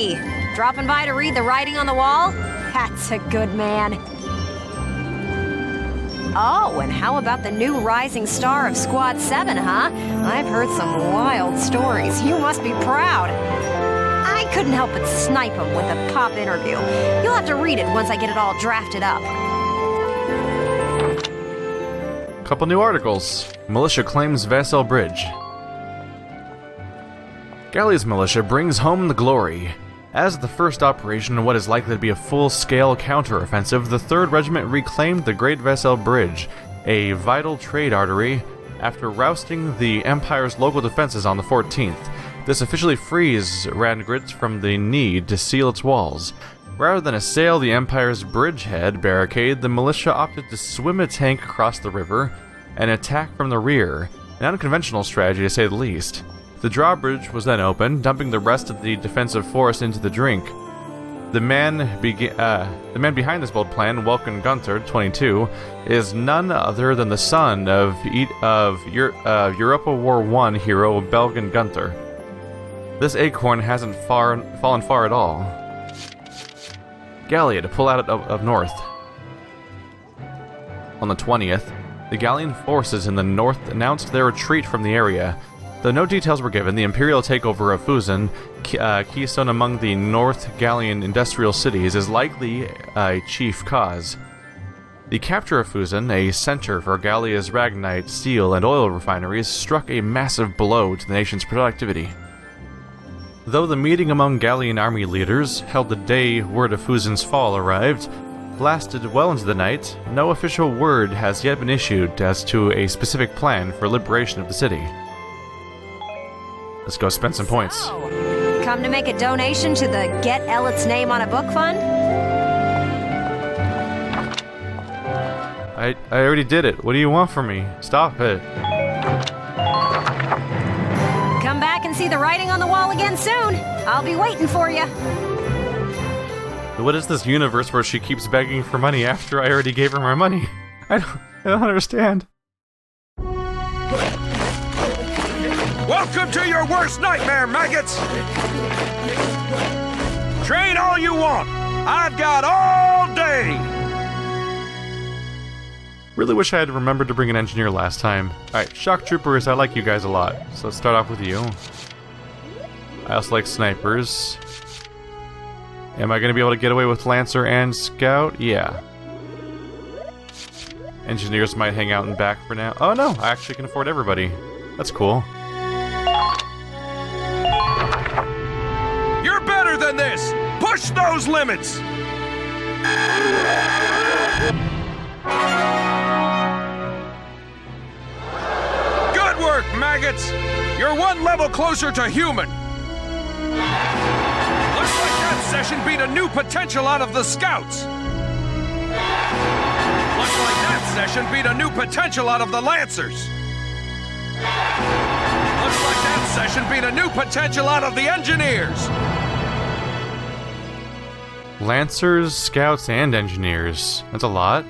Hey! Dropping by to read the writing on the wall? That's a good man. Oh, and how about the new rising star of Squad 7, huh? I've heard some wild stories. You must be proud. I couldn't help but snipe him with a pop interview. You'll have to read it once I get it all drafted up. Couple new articles. Militia claims Vassal Bridge. Gallia's militia brings home the glory. As the first operation in what is likely to be a full-scale counter-offensive, the 3rd Regiment reclaimed the Great Vassal Bridge, a vital trade artery, after rousting the Empire's local defenses on the 14th. This officially frees Ragnite from the need to seal its walls. Rather than assail the Empire's bridgehead barricade, the militia opted to swim a tank across the river and attack from the rear, an unconventional strategy to say the least. The drawbridge was then opened, dumping the rest of the defensive force into the drink. The man behind this bold plan, Welkin Gunther, 22, is none other than the son of Europa War I hero Belgian Gunther. This acorn hasn't fallen far at all. Gallia to pull out of north. On the 20th, the Gallian forces in the north announced their retreat from the area. Though no details were given, the imperial takeover of Fusen, keystone among the North Gallian industrial cities, is likely a chief cause. The capture of Fusen, a center for Gallia's Ragnite, steel, and oil refineries, struck a massive blow to the nation's productivity. Though the meeting among Gallian army leaders, held the day word of Fusen's fall arrived, lasted well into the night, no official word has yet been issued as to a specific plan for liberation of the city. Let's go spend some points. So, come to make a donation to the Get Ellet's Name on a Book Fund? I already did it. What do you want from me? Stop it. Come back and see the writing on the wall again soon. I'll be waiting for you. What is this universe where she keeps begging for money after I already gave her my money? I don't understand. Welcome to your worst nightmare, maggots! Train all you want! I've got all day! Really wish I had remembered to bring an engineer last time. Alright, shock troopers, I like you guys a lot. So let's start off with you. I also like snipers. Am I going to be able to get away with Lancer and Scout? Yeah. Engineers might hang out in back for now. Oh no, I actually can afford everybody. That's cool. You're better than this! Push those limits! Good work, maggots! You're one level closer to human! Looks like that session beat a new potential out of the scouts! Looks like that session beat a new potential out of the lancers! Looks like that session beat a new potential out of the engineers! Lancers, scouts, and engineers. That's a lot.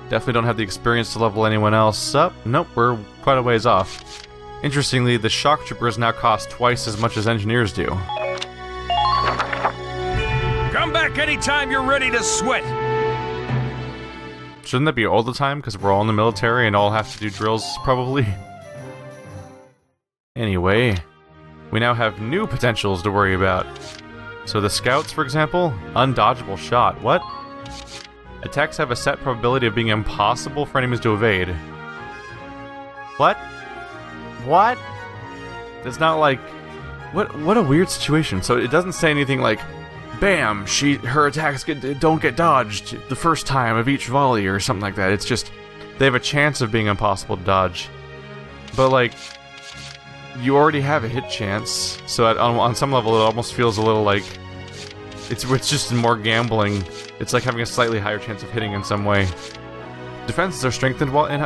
Definitely don't have the experience to level anyone else up. Nope, we're quite a ways off. Interestingly, the shock troopers now cost twice as much as engineers do. Come back anytime you're ready to sweat! Shouldn't that be all the time, because we're all in the military and all have to do drills, probably? Anyway, we now have new potentials to worry about. So the scouts, for example, undodgeable shot. What? Attacks have a set probability of being impossible for enemies to evade. What? What? It's not like... What a weird situation. So it doesn't say anything like, bam, her attacks don't get dodged the first time of each volley or something like that. It's just, they have a chance of being impossible to dodge. But like... you already have a hit chance, so on some level it almost feels a little like it's just more gambling. It's like having a slightly higher chance of hitting in some way. Defenses are strengthened while in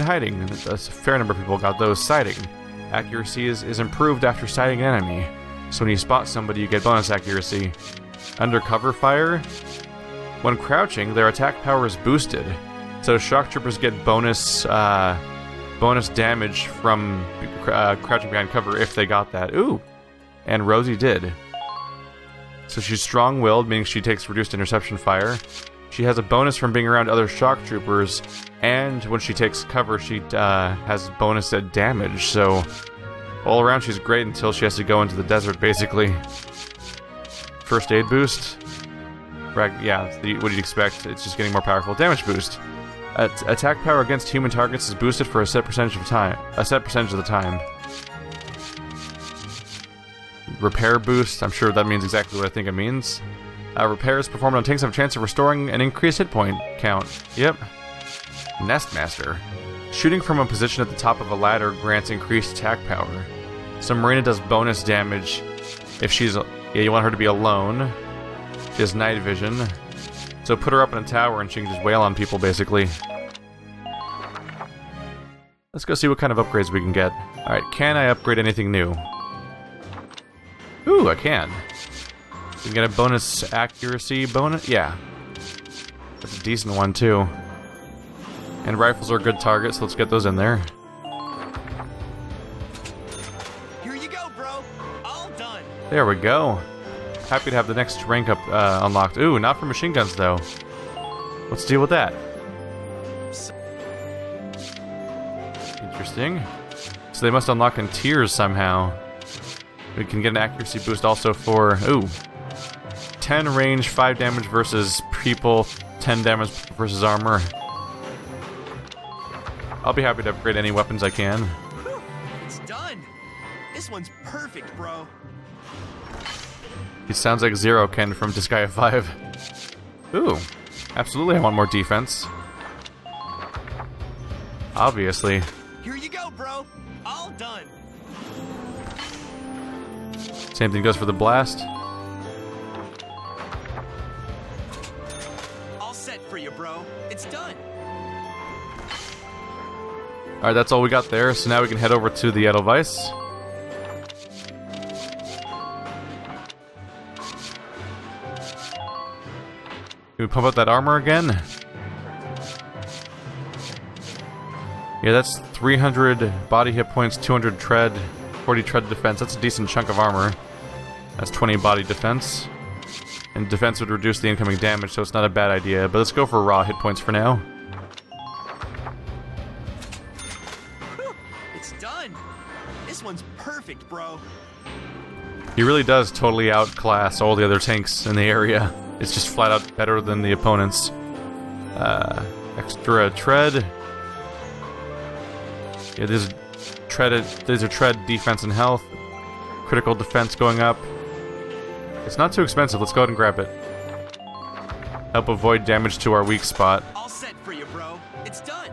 hiding. A fair number of people got those. Sighting. Accuracy is improved after sighting an enemy, so when you spot somebody you get bonus accuracy. Undercover fire. When crouching, their attack power is boosted, so shock troopers get bonus damage from crouching behind cover if they got that. Ooh! And Rosie did. So she's strong-willed, meaning she takes reduced interception fire. She has a bonus from being around other shock troopers, and when she takes cover, she has bonus at damage. So all around, she's great until she has to go into the desert, basically. First aid boost. Yeah, what you'd expect. It's just getting more powerful. Damage boost. Attack power against human targets is boosted for a set percentage of the time. Repair boost. I'm sure that means exactly what I think it means. Repairs performed on tanks have a chance of restoring an increased hit point count. Yep. Nestmaster. Shooting from a position at the top of a ladder grants increased attack power. So Marina does bonus damage if she's... Yeah, you want her to be alone. She has night vision. So put her up in a tower and she can just wail on people, basically. Let's go see what kind of upgrades we can get. Alright, can I upgrade anything new? Ooh, I can. You can get a bonus accuracy bonus? Yeah. That's a decent one, too. And rifles are a good target, so let's get those in there. Here you go, bro. All done. There we go. Happy to have the next rank up unlocked. Ooh, not for machine guns, though. Let's deal with that. Interesting. So they must unlock in tiers somehow. We can get an accuracy boost also for... Ooh. 10 range, 5 damage versus people, 10 damage versus armor. I'll be happy to upgrade any weapons I can. It's done. This one's perfect, bro. He sounds like Zero Ken from Disgaea 5. Ooh, absolutely I want more defense. Obviously. Here you go, bro. All done. Same thing goes for the blast. All set for you, bro. It's done. Alright, that's all we got there, so now we can head over to the Edelweiss. Can we pump up that armor again? Yeah, that's 300 body hit points, 200 tread, 40 tread defense. That's a decent chunk of armor. That's 20 body defense. And defense would reduce the incoming damage, so it's not a bad idea. But let's go for raw hit points for now. It's done. This one's perfect, bro. He really does totally outclass all the other tanks in the area. It's just flat out better than the opponents. Extra tread. Yeah, these are tread, defense, and health. Critical defense going up. It's not too expensive. Let's go ahead and grab it. Help avoid damage to our weak spot. All set for you, bro. It's done.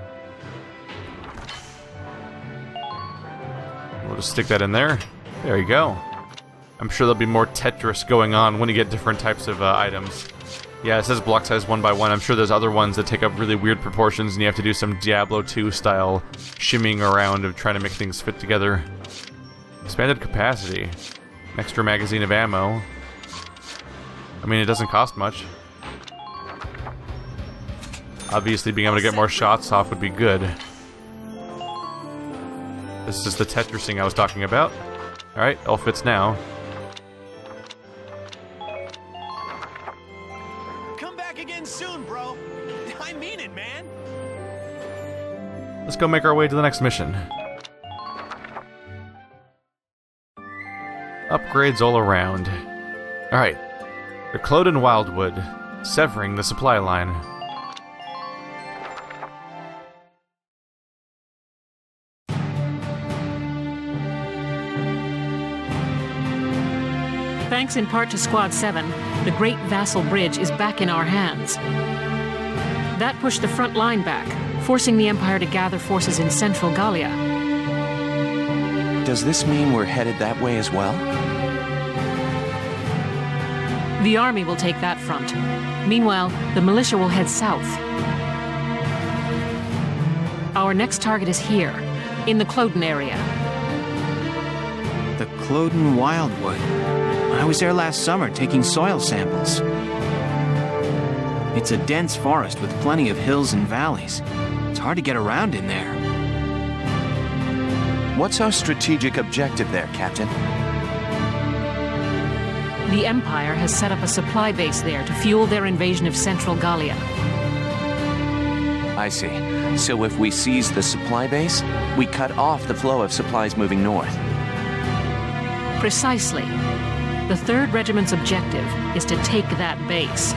We'll just stick that in there. There you go. I'm sure there'll be more Tetris going on when you get different types of items. Yeah, it says block size 1 by 1. I'm sure there's other ones that take up really weird proportions and you have to do some Diablo 2 style shimmying around of trying to make things fit together. Expanded capacity. An extra magazine of ammo. I mean, it doesn't cost much. Obviously, being able to get more shots off would be good. This is the Tetrising I was talking about. Alright, all fits now. Come back again soon, bro. I mean it, man. Let's go make our way to the next mission. Upgrades all around. Alright. The Kloden Wildwood, severing the supply line. Thanks in part to Squad 7, the Great Vassal Bridge is back in our hands. That pushed the front line back, forcing the Empire to gather forces in central Gallia. Does this mean we're headed that way as well? The army will take that front. Meanwhile, the militia will head south. Our next target is here, in the Kloden area. The Kloden Wildwood. I was there last summer taking soil samples. It's a dense forest with plenty of hills and valleys. It's hard to get around in there. What's our strategic objective there, Captain? The Empire has set up a supply base there to fuel their invasion of central Gallia. I see. So if we seize the supply base, we cut off the flow of supplies moving north. Precisely. The 3rd Regiment's objective is to take that base.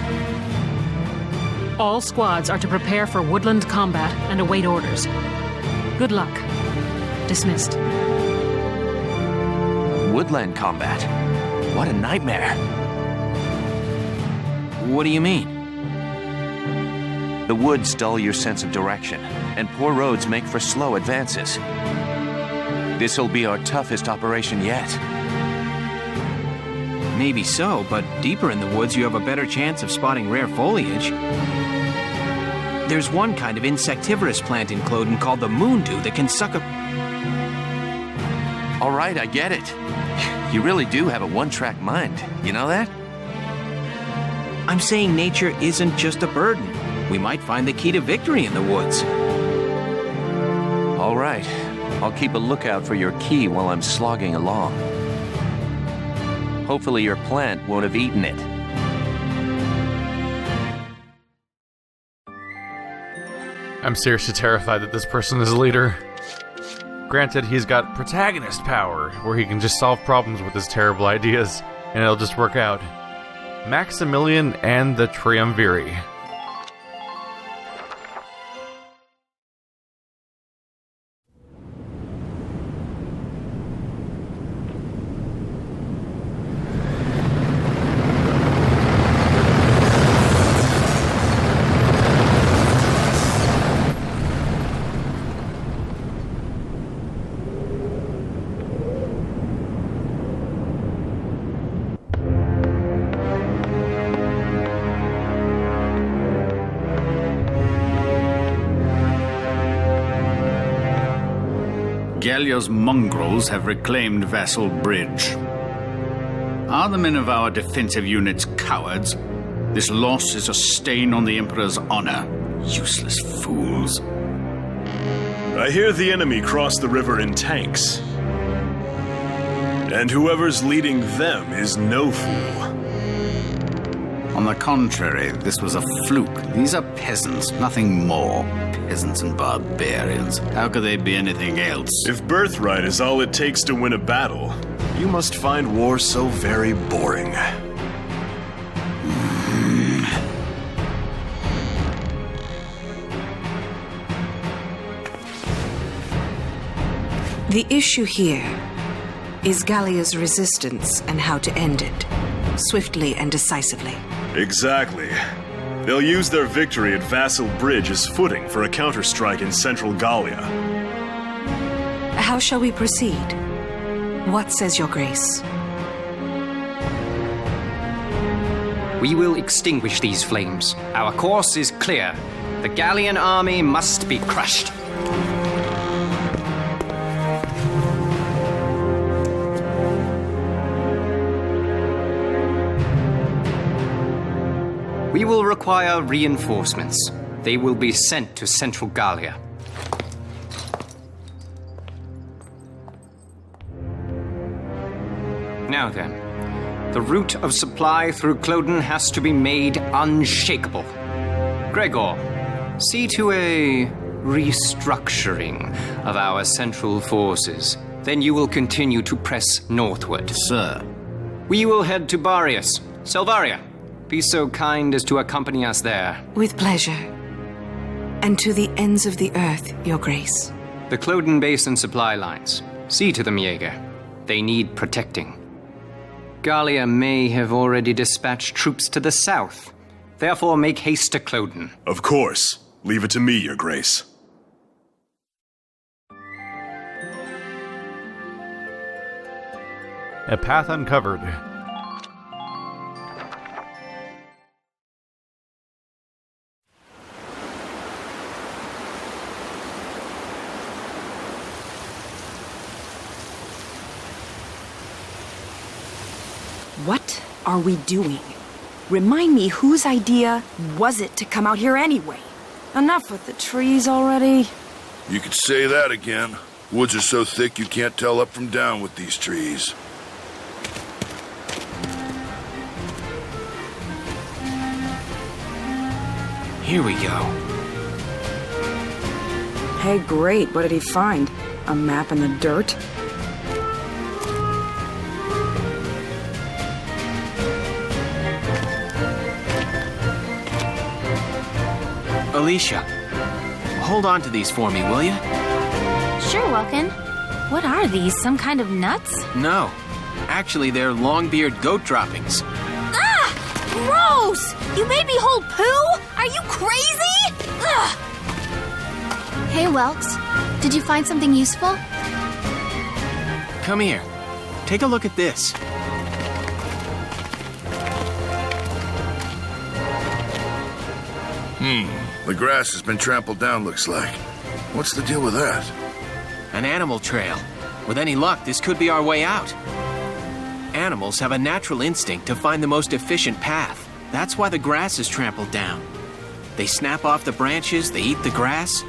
All squads are to prepare for woodland combat and await orders. Good luck. Dismissed. Woodland combat? What a nightmare. What do you mean? The woods dull your sense of direction, and poor roads make for slow advances. This'll be our toughest operation yet. Maybe so, but deeper in the woods you have a better chance of spotting rare foliage. There's one kind of insectivorous plant in Kloden called the moondew that can suck a... All right, I get it. You really do have a one-track mind. You know that? I'm saying nature isn't just a burden. We might find the key to victory in the woods. All right. I'll keep a lookout for your key while I'm slogging along. Hopefully your plant won't have eaten it. I'm seriously terrified that this person is a leader. Granted, he's got protagonist power, where he can just solve problems with his terrible ideas, and it'll just work out. Maximilian and the Triumviri. Gallia's mongrels have reclaimed Vassal Bridge. Are the men of our defensive units cowards? This loss is a stain on the Emperor's honor. Useless fools. I hear the enemy cross the river in tanks. And whoever's leading them is no fool. On the contrary, this was a fluke. These are peasants, nothing more. Peasants and barbarians. How could they be anything else? If birthright is all it takes to win a battle, you must find war so very boring. The issue here is Gallia's resistance and how to end it, swiftly and decisively. Exactly. They'll use their victory at Vassal Bridge as footing for a counterstrike in central Gallia. How shall we proceed? What says your grace? We will extinguish these flames. Our course is clear. The Gallian army must be crushed. We will require reinforcements. They will be sent to central Gallia. Now then, the route of supply through Kloden has to be made unshakable. Gregor, see to a restructuring of our central forces. Then you will continue to press northward. Sir. We will head to Barius. Selvaria, be so kind as to accompany us there. With pleasure. And to the ends of the earth, your grace. The Kloden base and supply lines. See to them, Jaeger. They need protecting. Gallia may have already dispatched troops to the south. Therefore, make haste to Kloden. Of course. Leave it to me, your grace. A path uncovered. What are we doing? Remind me, whose idea was it to come out here anyway? Enough with the trees already. You could say that again. Woods are so thick you can't tell up from down with these trees. Here we go. Hey, great. What did he find? A map in the dirt? Alicia, hold on to these for me, will you? Sure, Welkin. What are these? Some kind of nuts? No. Actually, they're long-beard goat droppings. Ah! Gross! You made me hold poo? Are you crazy? Ugh! Hey, Welks. Did you find something useful? Come here. Take a look at this. The grass has been trampled down, looks like. What's the deal with that? An animal trail. With any luck, this could be our way out. Animals have a natural instinct to find the most efficient path. That's why the grass is trampled down. They snap off the branches, they eat the grass.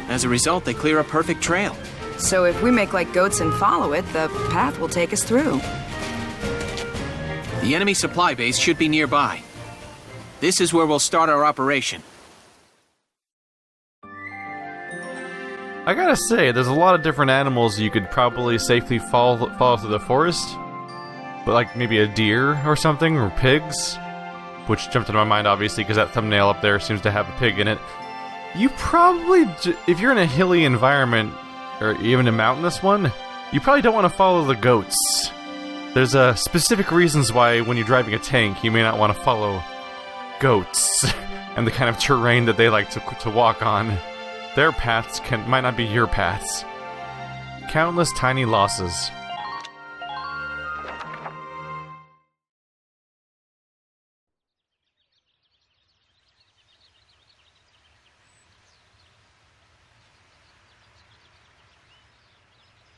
As a result, they clear a perfect trail. So if we make like goats and follow it, the path will take us through. The enemy supply base should be nearby. This is where we'll start our operation. I gotta say, there's a lot of different animals you could probably safely follow through the forest. But like maybe a deer or something, or pigs. Which jumped into my mind, obviously, because that thumbnail up there seems to have a pig in it. You probably, if you're in a hilly environment, or even a mountainous one, you probably don't want to follow the goats. There's specific reasons why when you're driving a tank, you may not want to follow goats and the kind of terrain that they like to walk on. Their paths might not be your paths. Countless tiny losses.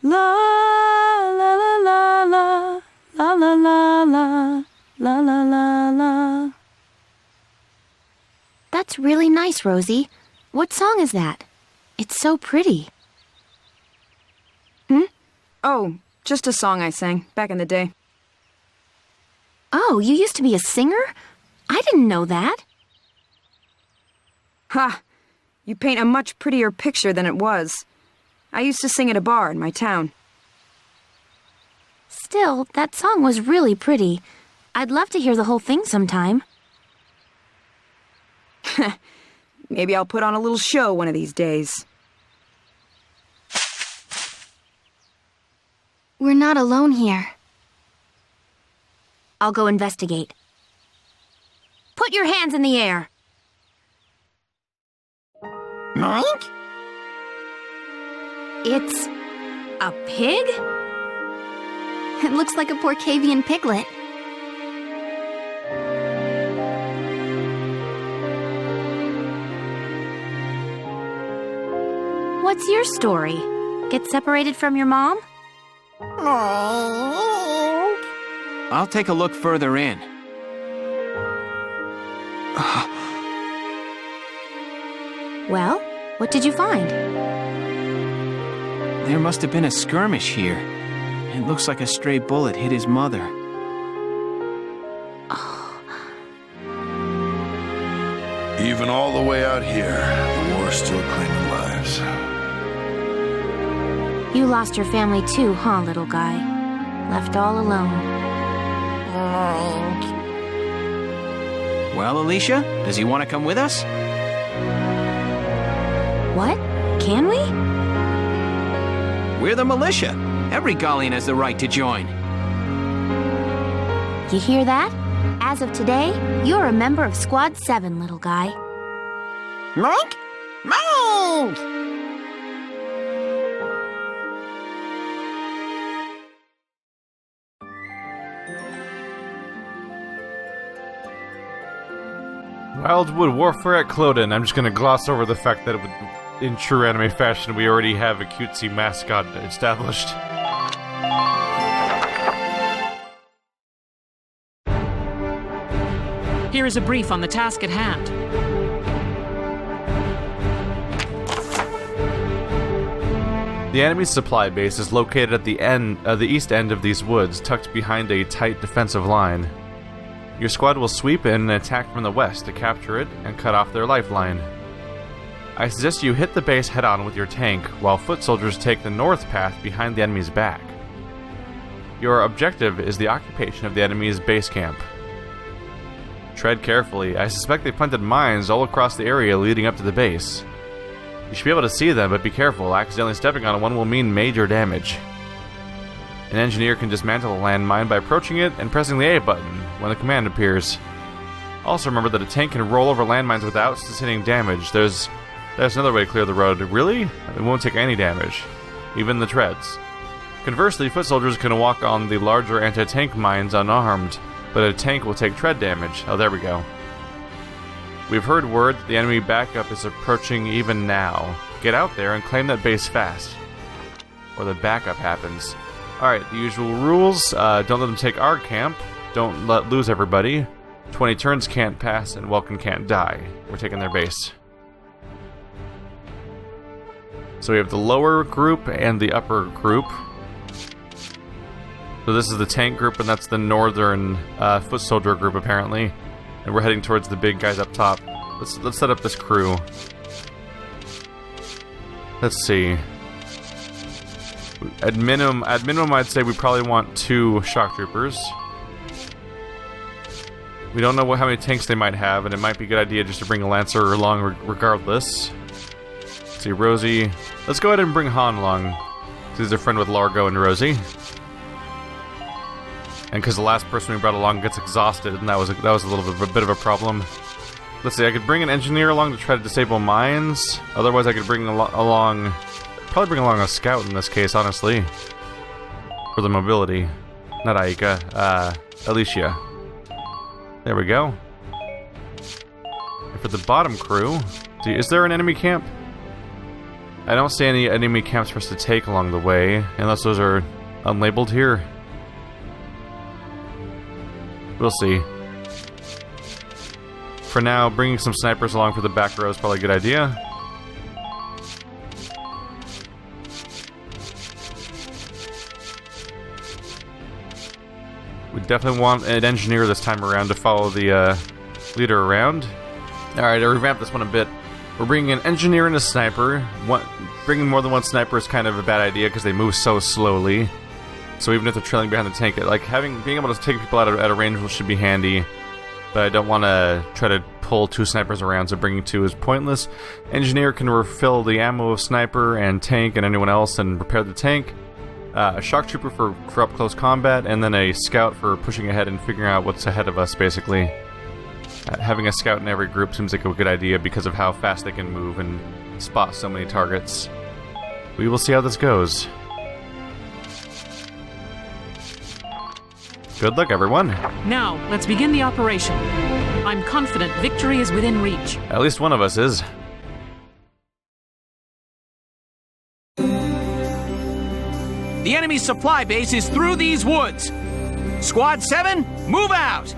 La la la la la la la la la la la la la. That's really nice, Rosie. What song is that? It's so pretty. Oh, just a song I sang back in the day. Oh, you used to be a singer? I didn't know that. Ha! You paint a much prettier picture than it was. I used to sing at a bar in my town. Still, that song was really pretty. I'd love to hear the whole thing sometime. Maybe I'll put on a little show one of these days. We're not alone here. I'll go investigate. Put your hands in the air. Mike? It's a pig? It looks like a Porcavian piglet. What's your story? Get separated from your mom? I'll take a look further in. Well, what did you find? There must have been a skirmish here. It looks like a stray bullet hit his mother. Even all the way out here, the war's still claiming lives. You lost your family too, huh, little guy? Left all alone. Well, Alicia, does he want to come with us? What? Can we? We're the militia. Every Gallian has the right to join. You hear that? As of today, you're a member of Squad 7, little guy. Mike? Mike! Wildwood Warfare at Kloden. I'm just gonna gloss over the fact that in true anime fashion, we already have a cutesy mascot established. Here is a brief on the task at hand. The enemy's supply base is located at the east end of these woods, tucked behind a tight defensive line. Your squad will sweep in and attack from the west to capture it and cut off their lifeline. I suggest you hit the base head-on with your tank, while foot soldiers take the north path behind the enemy's back. Your objective is the occupation of the enemy's base camp. Tread carefully. I suspect they planted mines all across the area leading up to the base. You should be able to see them, but be careful. Accidentally stepping on one will mean major damage. An engineer can dismantle a landmine by approaching it and pressing the A button when the command appears. Also remember that a tank can roll over landmines without sustaining damage. There's another way to clear the road. Really? It won't take any damage. Even the treads. Conversely, foot soldiers can walk on the larger anti-tank mines unarmed, but a tank will take tread damage. Oh, there we go. We've heard word that the enemy backup is approaching even now. Get out there and claim that base fast, or the backup happens. Alright, the usual rules. Don't let them take our camp. Don't lose everybody. 20 turns can't pass, and Welkin can't die. We're taking their base. So we have the lower group and the upper group. So this is the tank group, and that's the northern foot soldier group, apparently. And we're heading towards the big guys up top. Let's set up this crew. Let's see. At minimum, I'd say we probably want 2 shock troopers. We don't know how many tanks they might have, and it might be a good idea just to bring a lancer along regardless. Let's see, Rosie. Let's go ahead and bring Han along, because he's a friend with Largo and Rosie. And because the last person we brought along gets exhausted, and that was a bit of a problem. Let's see, I could bring an engineer along to try to disable mines. Otherwise, I could bring probably bring along a scout in this case, honestly, for the mobility. Not Aika, Alicia. There we go. And for the bottom crew, is there an enemy camp? I don't see any enemy camps for us to take along the way, unless those are unlabeled here. We'll see. For now, bringing some snipers along for the back row is probably a good idea. We definitely want an engineer this time around to follow the leader around. Alright, I revamped this one a bit. We're bringing an engineer and a sniper. Bringing more than one sniper is kind of a bad idea because they move so slowly. So even if they're trailing behind the tank, like being able to take people at a range should be handy. But I don't want to try to pull 2 snipers around, so bringing 2 is pointless. Engineer can refill the ammo of sniper and tank and anyone else and repair the tank. A shock trooper for up close combat, and then a scout for pushing ahead and figuring out what's ahead of us, basically. Having a scout in every group seems like a good idea because of how fast they can move and spot so many targets. We will see how this goes. Good luck, everyone. Now, let's begin the operation. I'm confident victory is within reach. At least one of us is. The enemy's supply base is through these woods. Squad 7, move out!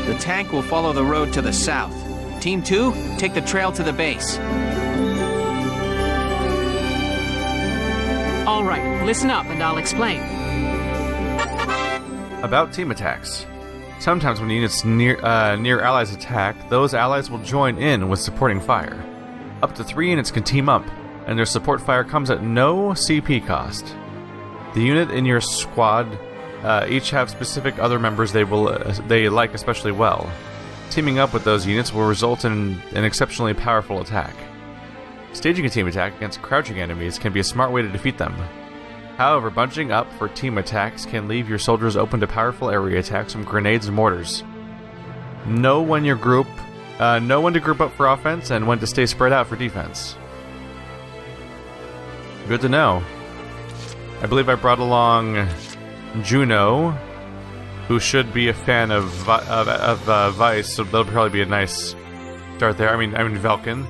The tank will follow the road to the south. Team 2, take the trail to the base. All right, listen up and I'll explain. About team attacks. Sometimes when units near allies attack, those allies will join in with supporting fire. Up to 3 units can team up, and their support fire comes at no CP cost. The unit in your squad each have specific other members they like especially well. Teaming up with those units will result in an exceptionally powerful attack. Staging a team attack against crouching enemies can be a smart way to defeat them. However, bunching up for team attacks can leave your soldiers open to powerful area attacks from grenades and mortars. Know when to group up for offense and when to stay spread out for defense. Good to know. I believe I brought along Juno, who should be a fan of Vice, so that'll probably be a nice start there. I mean Welkin.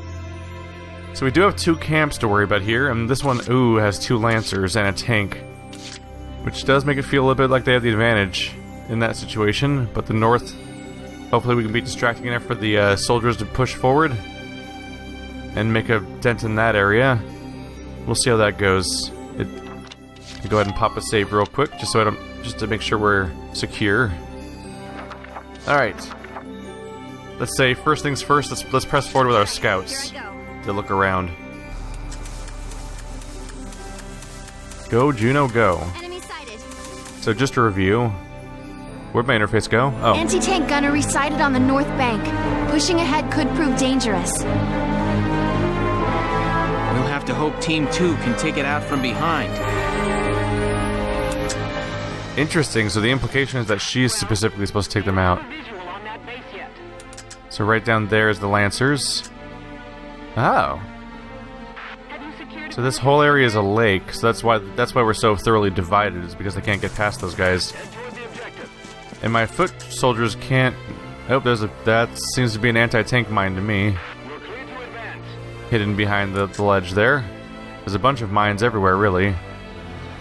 So we do have 2 camps to worry about here, and this one, has 2 lancers and a tank, which does make it feel a little bit like they have the advantage in that situation. But the north, hopefully we can be distracting enough for the soldiers to push forward. and make a dent in that area. We'll see how that goes. Go ahead and pop a save real quick, just to make sure we're secure. All right. Let's say first things first. Let's press forward with our scouts to look around. Go, Juno, go. Enemy sighted. So just to review, where'd my interface go? Oh. Anti-tank gunnery sighted on the north bank. Pushing ahead could prove dangerous. We'll have to hope Team 2 can take it out from behind. Interesting, so the implication is that she's specifically supposed to take them out. So right down there is the Lancers. Oh. So this whole area is a lake, so that's why we're so thoroughly divided, is because they can't get past those guys. And my foot soldiers can't... Oh, that seems to be an anti-tank mine to me. Hidden behind the ledge there. There's a bunch of mines everywhere, really.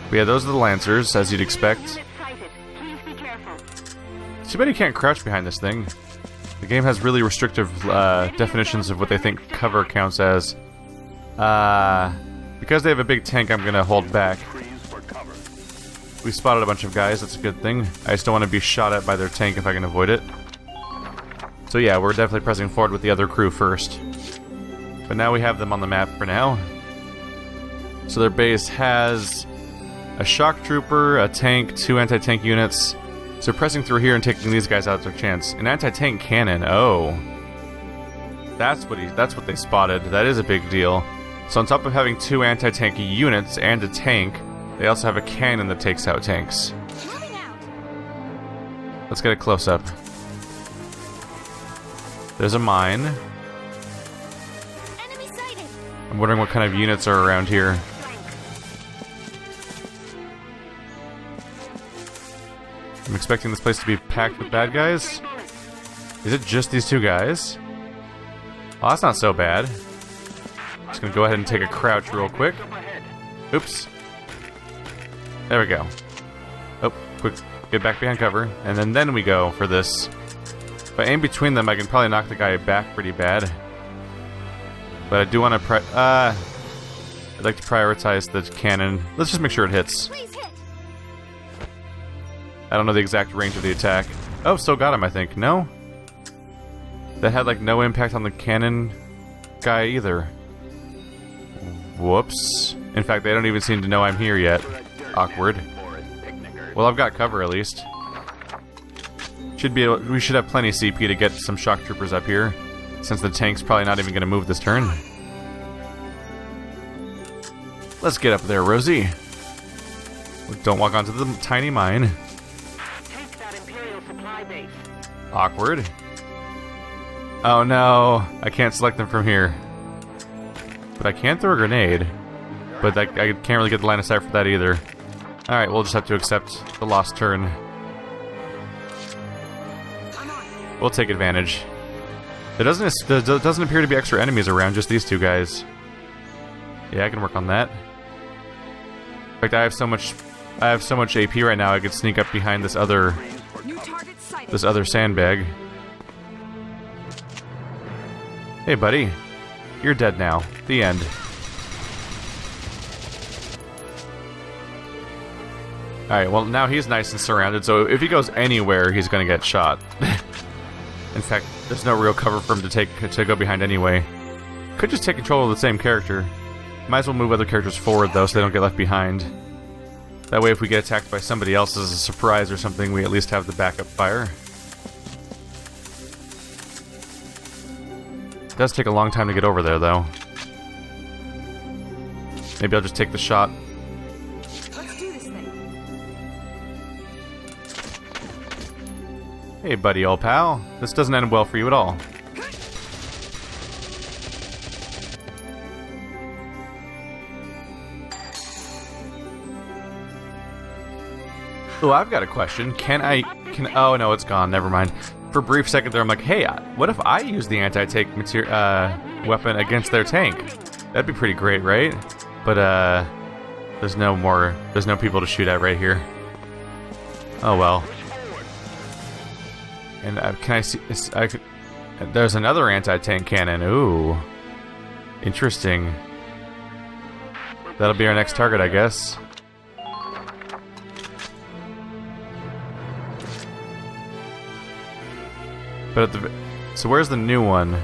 But yeah, those are the Lancers, as you'd expect. Too bad you can't crouch behind this thing. The game has really restrictive definitions of what they think cover counts as. Because they have a big tank, I'm gonna hold back. We spotted a bunch of guys, that's a good thing. I just don't want to be shot at by their tank if I can avoid it. So yeah, we're definitely pressing forward with the other crew first. But now we have them on the map for now. So their base has a shock trooper, a tank, 2 anti-tank units. So pressing through here and taking these guys out is their chance. An anti-tank cannon, oh. That's what they spotted. That is a big deal. So on top of having 2 anti-tank units and a tank, they also have a cannon that takes out tanks. Let's get a close-up. There's a mine. I'm wondering what kind of units are around here. I'm expecting this place to be packed with bad guys. Is it just these 2 guys? Oh, that's not so bad. Just gonna go ahead and take a crouch real quick. Oops. There we go. Oh, quick, get back behind cover. And then we go for this. If I aim between them, I can probably knock the guy back pretty bad. But I do want to I'd like to prioritize the cannon. Let's just make sure it hits. I don't know the exact range of the attack. Oh, still got him, I think. No? That had, like, no impact on the cannon guy either. Whoops. In fact, they don't even seem to know I'm here yet. Awkward. Well, I've got cover, at least. We should have plenty of CP to get some shock troopers up here, since the tank's probably not even going to move this turn. Let's get up there, Rosie. Don't walk onto the tiny mine. Awkward. Oh no, I can't select them from here. But I can throw a grenade. But I can't really get the line of sight for that either. Alright, we'll just have to accept the lost turn. We'll take advantage. There doesn't appear to be extra enemies around, just these 2 guys. Yeah, I can work on that. In fact, I have so much AP right now, I could sneak up behind this other sandbag. Hey, buddy. You're dead now. The end. Alright, well, now he's nice and surrounded, so if he goes anywhere, he's gonna get shot. In fact, there's no real cover for him to go behind anyway. Could just take control of the same character. Might as well move other characters forward, though, so they don't get left behind. That way, if we get attacked by somebody else as a surprise or something, we at least have the backup fire. It does take a long time to get over there, though. Maybe I'll just take the shot. Let's do this thing. Hey, buddy, old pal. This doesn't end well for you at all. Oh, I've got a question. Oh, no, it's gone. Never mind. For a brief second there, I'm like, hey, what if I use the anti-tank weapon against their tank? That'd be pretty great, right? But, there's no people to shoot at right here. Oh, well. And can I see... there's another anti-tank cannon. Ooh. Interesting. That'll be our next target, I guess. But so where's the new one?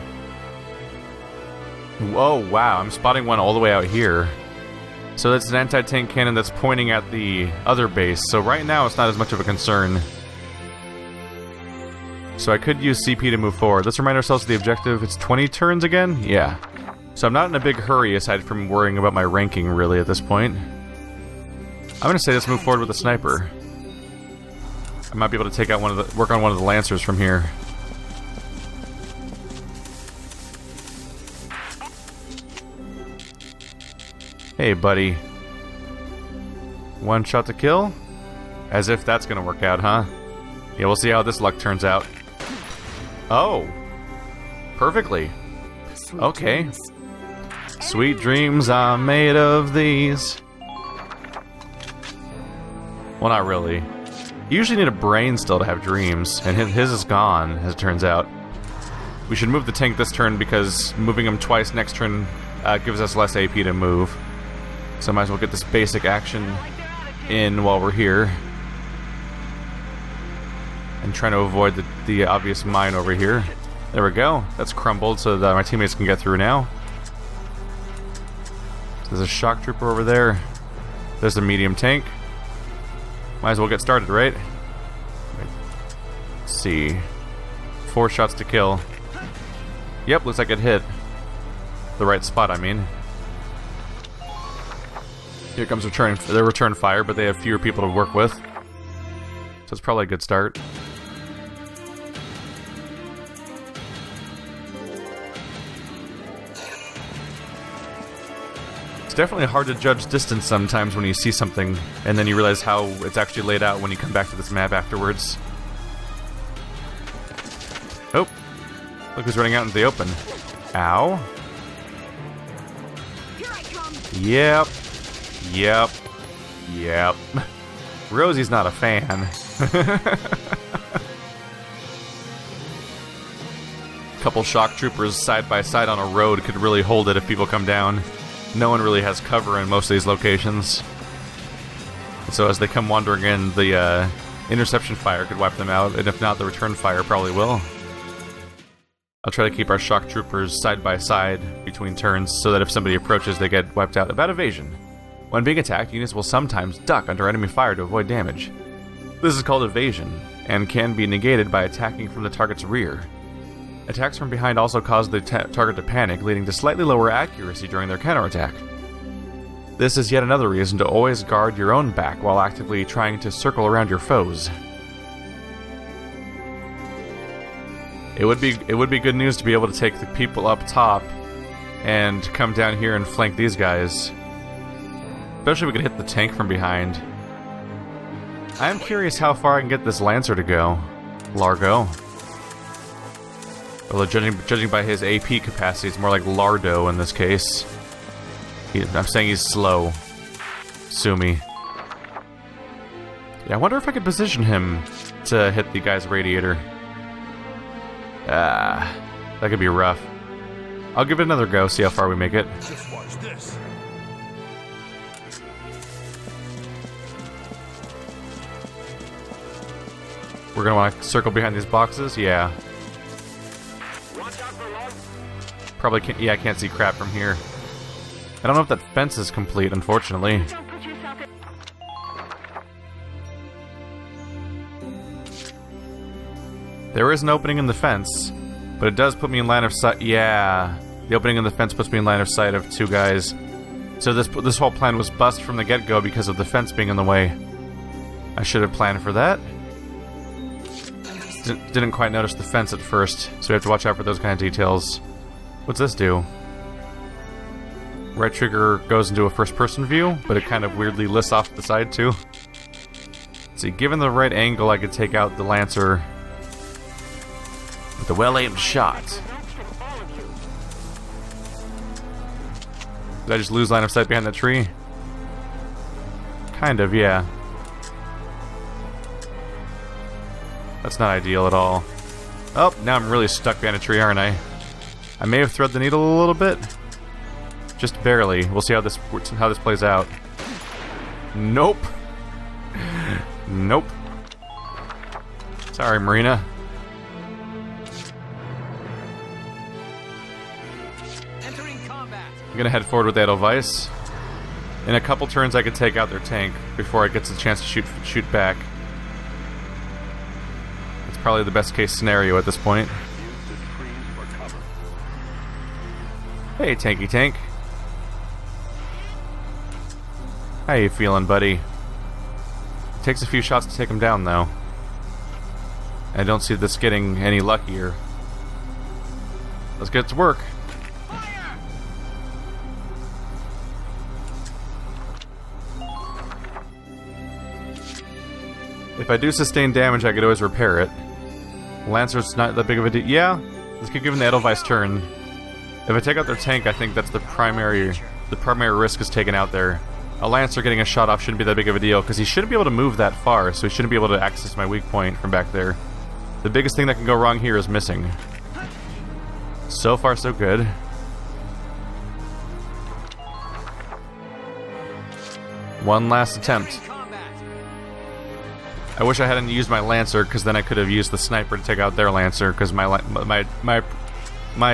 Oh wow, I'm spotting one all the way out here. So that's an anti-tank cannon that's pointing at the other base. So right now it's not as much of a concern. So I could use CP to move forward. Let's remind ourselves of the objective. It's 20 turns again? Yeah. So I'm not in a big hurry aside from worrying about my ranking really at this point. I'm gonna say let's move forward with the sniper. I might be able to take out work on one of the lancers from here. Hey, buddy. One shot to kill? As if that's gonna work out, huh? Yeah, we'll see how this luck turns out. Oh! Perfectly. Okay. Sweet dreams are made of these. Well, not really. You usually need a brain still to have dreams, and his is gone, as it turns out. We should move the tank this turn because moving him twice next turn gives us less AP to move. So I might as well get this basic action in while we're here. And trying to avoid the obvious mine over here. There we go. That's crumbled so that my teammates can get through now. So there's a shock trooper over there. There's the medium tank. Might as well get started, right? Let's see. 4 shots to kill. Yep, looks like it hit. The right spot, I mean. Here comes their return fire, but they have fewer people to work with. So it's probably a good start. It's definitely hard to judge distance sometimes when you see something, and then you realize how it's actually laid out when you come back to this map afterwards. Oh! Look who's running out into the open. Ow. Yep. Yep. Yep. Rosie's not a fan. Couple shock troopers side by side on a road could really hold it if people come down. No one really has cover in most of these locations. So as they come wandering in, the interception fire could wipe them out, and if not, the return fire probably will. I'll try to keep our shock troopers side by side between turns so that if somebody approaches, they get wiped out. About evasion. When being attacked, units will sometimes duck under enemy fire to avoid damage. This is called evasion, and can be negated by attacking from the target's rear. Attacks from behind also cause the target to panic, leading to slightly lower accuracy during their counterattack. This is yet another reason to always guard your own back while actively trying to circle around your foes. It would be good news to be able to take the people up top and come down here and flank these guys. Especially if we could hit the tank from behind. I am curious how far I can get this Lancer to go. Largo. Although judging by his AP capacity, it's more like Lardo in this case. I'm saying he's slow. Sue me. Yeah, I wonder if I could position him to hit the guy's radiator. That could be rough. I'll give it another go, see how far we make it. Just watch this. We're gonna want to circle behind these boxes? Yeah. Probably can't, yeah, I can't see crap from here. I don't know if that fence is complete, unfortunately. There is an opening in the fence, but it does put me in line of sight. Yeah, the opening in the fence puts me in line of sight of 2 guys. So this whole plan was bust from the get-go because of the fence being in the way. I should have planned for that. Didn't quite notice the fence at first, so we have to watch out for those kind of details. What's this do? Right trigger goes into a first-person view, but it kind of weirdly lists off to the side too. Let's see, given the right angle, I could take out the Lancer with a well-aimed shot. Did I just lose line of sight behind that tree? Kind of, yeah. That's not ideal at all. Oh, now I'm really stuck behind a tree, aren't I? I may have threaded the needle a little bit. Just barely. We'll see how this plays out. Nope. Nope. Sorry, Marina. I'm gonna head forward with Edelweiss. In a couple turns, I could take out their tank before it gets a chance to shoot back. It's probably the best case scenario at this point. Hey, tanky tank. How you feeling, buddy? Takes a few shots to take him down, though. I don't see this getting any luckier. Let's get to work. If I do sustain damage, I could always repair it. Lancer's not that big of a deal. Yeah, let's keep giving the Edelweiss turn. If I take out their tank, I think that's the primary risk is taken out there. A Lancer getting a shot off shouldn't be that big of a deal, because he shouldn't be able to move that far, so he shouldn't be able to access my weak point from back there. The biggest thing that can go wrong here is missing. So far, so good. One last attempt. I wish I hadn't used my Lancer, because then I could have used the sniper to take out their Lancer, because my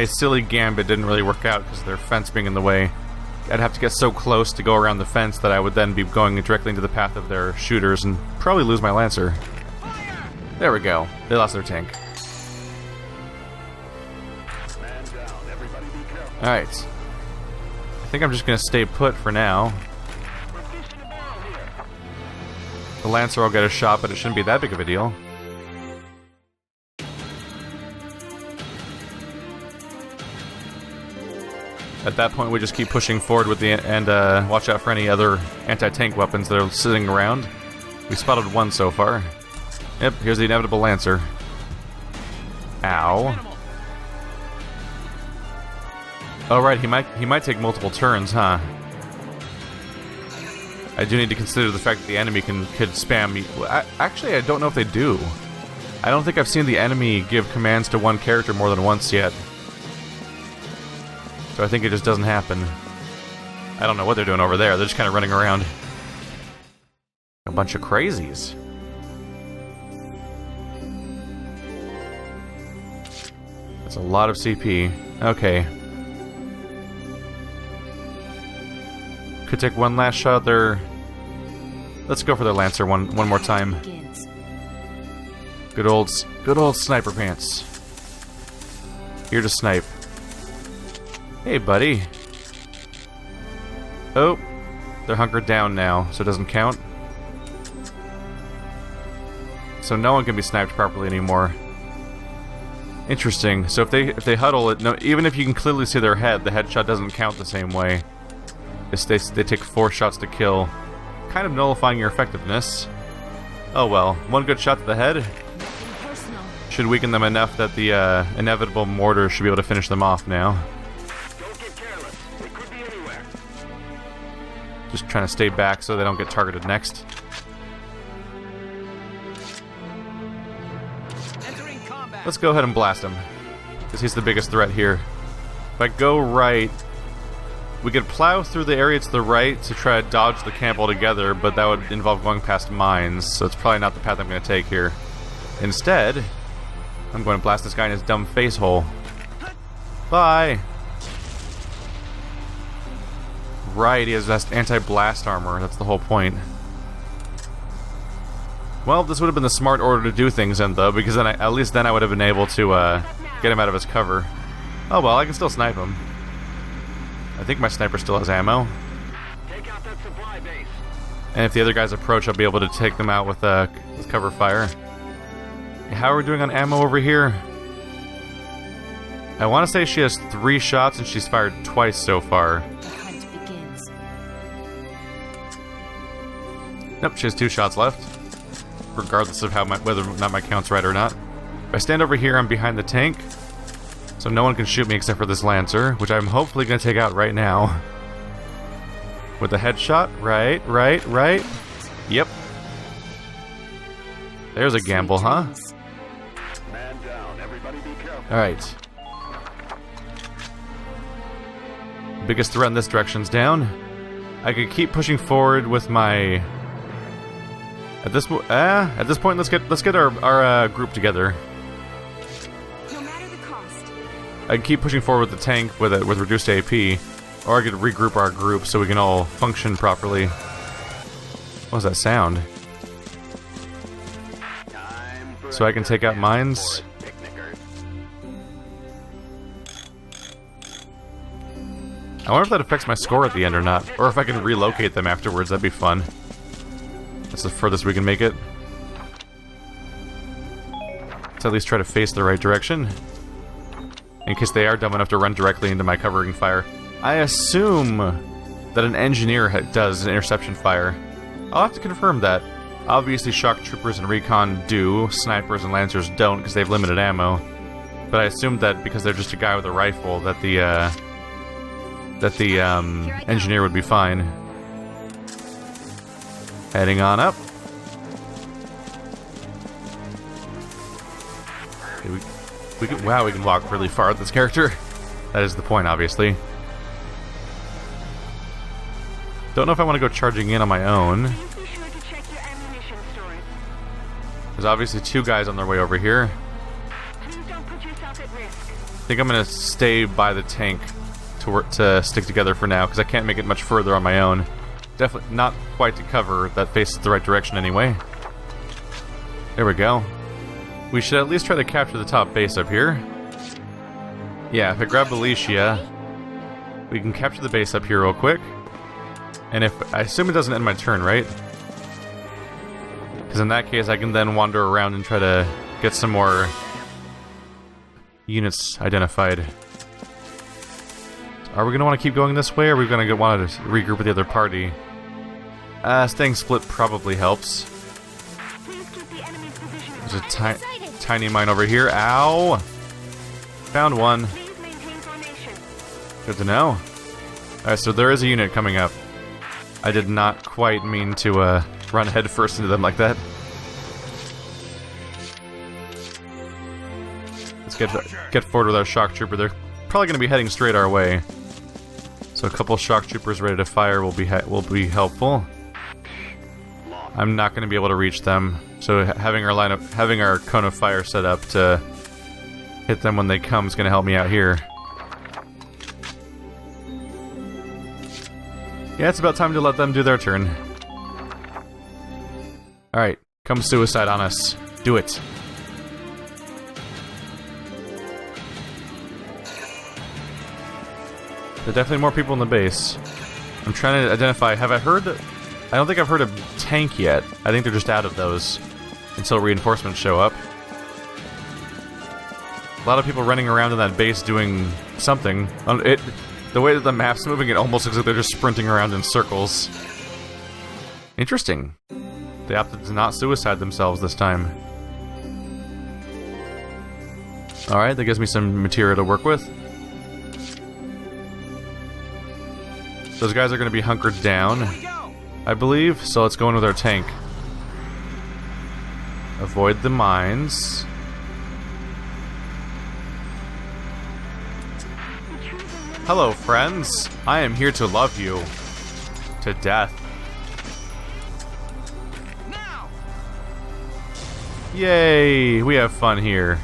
silly gambit didn't really work out because of their fence being in the way. I'd have to get so close to go around the fence that I would then be going directly into the path of their shooters and probably lose my Lancer. There we go. They lost their tank. Alright. I think I'm just going to stay put for now. The Lancer will get a shot, but it shouldn't be that big of a deal. At that point, we just keep pushing forward with the and watch out for any other anti-tank weapons that are sitting around. We spotted one so far. Yep, here's the inevitable Lancer. Ow. Oh right, he might take multiple turns, huh? I do need to consider the fact that the enemy could spam me. Actually, I don't know if they do. I don't think I've seen the enemy give commands to one character more than once yet. So I think it just doesn't happen. I don't know what they're doing over there. They're just kind of running around. A bunch of crazies. That's a lot of CP. Okay. Could take one last shot there. Let's go for the Lancer one more time. Good old sniper pants. Here to snipe. Hey, buddy. Oh, they're hunkered down now, so it doesn't count. So no one can be sniped properly anymore. Interesting. So if they huddle it, no, even if you can clearly see their head, the headshot doesn't count the same way. They take 4 shots to kill, kind of nullifying your effectiveness. Oh well, one good shot to the head should weaken them enough that the inevitable mortar should be able to finish them off now. Just trying to stay back so they don't get targeted next. Let's go ahead and blast him, because he's the biggest threat here. If I go right, we could plow through the area to the right to try to dodge the camp altogether, but that would involve going past mines, so it's probably not the path I'm going to take here. Instead, I'm going to blast this guy in his dumb face hole. Bye! Right, he has that anti-blast armor, that's the whole point. Well, this would have been the smart order to do things in, though, because then at least then I would have been able to get him out of his cover. Oh well, I can still snipe him. I think my sniper still has ammo. And if the other guys approach, I'll be able to take them out with cover fire. How are we doing on ammo over here? I want to say she has 3 shots and she's fired twice so far. Nope, she has 2 shots left. Regardless of whether or not my count's right or not. If I stand over here, I'm behind the tank. So no one can shoot me except for this Lancer, which I'm hopefully going to take out right now. With a headshot. Right. Yep. There's a gamble, huh? Alright. biggest threat in this direction's down. I could keep pushing forward with my... At this point, let's get our group together. No matter the cost. I can keep pushing forward with the tank with reduced AP, or I could regroup our group so we can all function properly. What was that sound? So I can take out mines. I wonder if that affects my score at the end or not, or if I can relocate them afterwards. That'd be fun. That's the furthest we can make it. Let's at least try to face the right direction, in case they are dumb enough to run directly into my covering fire. I assume that an engineer does an interception fire. I'll have to confirm that. Obviously, shock troopers and recon do. Snipers and lancers don't, because they have limited ammo. But I assumed that because they're just a guy with a rifle, that the engineer would be fine. Heading on up. Okay, wow, we can walk really far with this character. That is the point, obviously. Don't know if I want to go charging in on my own. There's obviously two guys on their way over here. I think I'm going to stay by the tank to stick together for now, because I can't make it much further on my own. Definitely not quite to cover that faces the right direction anyway. There we go. We should at least try to capture the top base up here. Yeah, if I grab Militia, we can capture the base up here real quick. And if I assume it doesn't end my turn, right? Because in that case, I can then wander around and try to get some more units identified. Are we going to want to keep going this way, or are we going to want to regroup with the other party? Staying split probably helps. There's a tiny mine over here. Ow! Found one. Good to know. Alright, so there is a unit coming up. I did not quite mean to run headfirst into them like that. Let's get forward with our shock trooper. They're probably going to be heading straight our way. So a couple shock troopers ready to fire will be helpful. I'm not going to be able to reach them, so having our cone of fire set up to hit them when they come is going to help me out here. Yeah, it's about time to let them do their turn. Alright, come suicide on us. Do it. There are definitely more people in the base. I'm trying to identify, have I heard... I don't think I've heard a tank yet. I think they're just out of those until reinforcements show up. A lot of people running around in that base doing something. The way that the map's moving, it almost looks like they're just sprinting around in circles. Interesting. They opted to not suicide themselves this time. Alright, that gives me some material to work with. Those guys are going to be hunkered down, I believe, so let's go in with our tank. Avoid the mines. Hello, friends. I am here to love you. To death. Yay! We have fun here.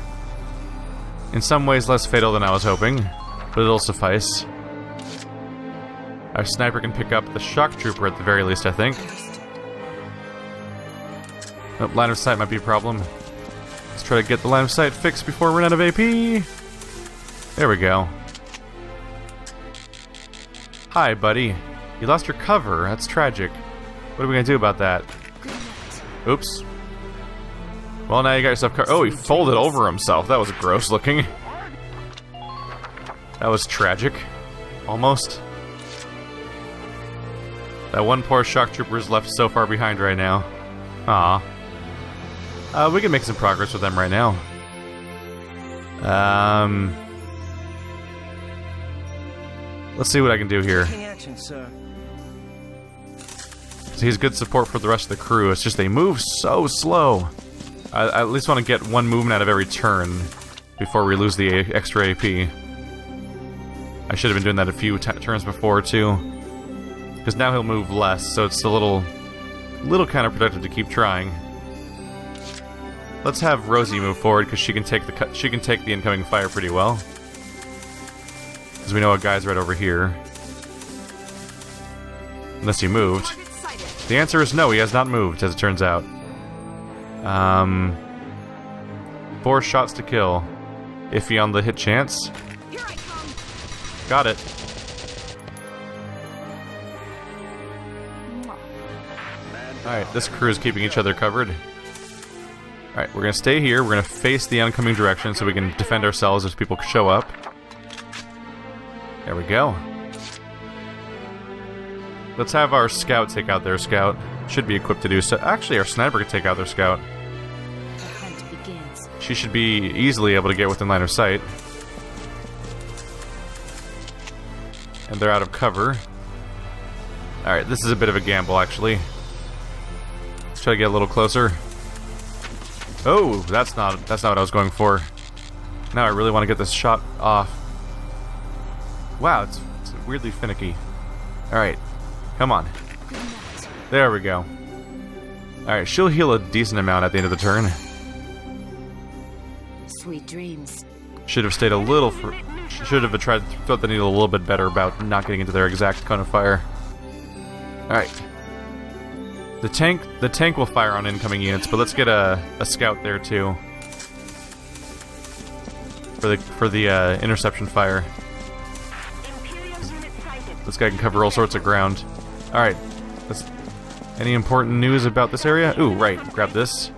In some ways less fatal than I was hoping, but it'll suffice. Our sniper can pick up the shock trooper at the very least, I think. Oh, line of sight might be a problem. Let's try to get the line of sight fixed before we run out of AP. There we go. Hi, buddy. You lost your cover. That's tragic. What are we gonna do about that? Oops. Well, now you got yourself covered. Oh, he folded over himself. That was gross looking. That was tragic. Almost. That one poor shock trooper is left so far behind right now. Aw. We can make some progress with them right now. Let's see what I can do here. So he's good support for the rest of the crew. It's just they move so slow. I at least want to get one movement out of every turn before we lose the extra AP. I should have been doing that a few turns before, too. Because now he'll move less, so it's a little counterproductive to keep trying. Let's have Rosie move forward, because she can take the incoming fire pretty well. Because we know a guy's right over here. Unless he moved. The answer is no, he has not moved, as it turns out. 4 shots to kill. Iffy on the hit chance. Got it. Alright, this crew is keeping each other covered. Alright, we're gonna stay here. We're gonna face the oncoming direction so we can defend ourselves as people show up. There we go. Let's have our scout take out their scout. Should be equipped to do so. Actually, our sniper could take out their scout. She should be easily able to get within line of sight. And they're out of cover. Alright, this is a bit of a gamble, actually. Let's try to get a little closer. Oh, that's not what I was going for. Now I really want to get this shot off. Wow, it's weirdly finicky. Alright, come on. There we go. Alright, she'll heal a decent amount at the end of the turn. Sweet dreams. Should have stayed a little should have tried to thread the needle a little bit better about not getting into their exact cone of fire. Alright. The tank will fire on incoming units, but let's get a scout there too. For the interception fire. This guy can cover all sorts of ground. Alright. Any important news about this area? Ooh, right. Grab this.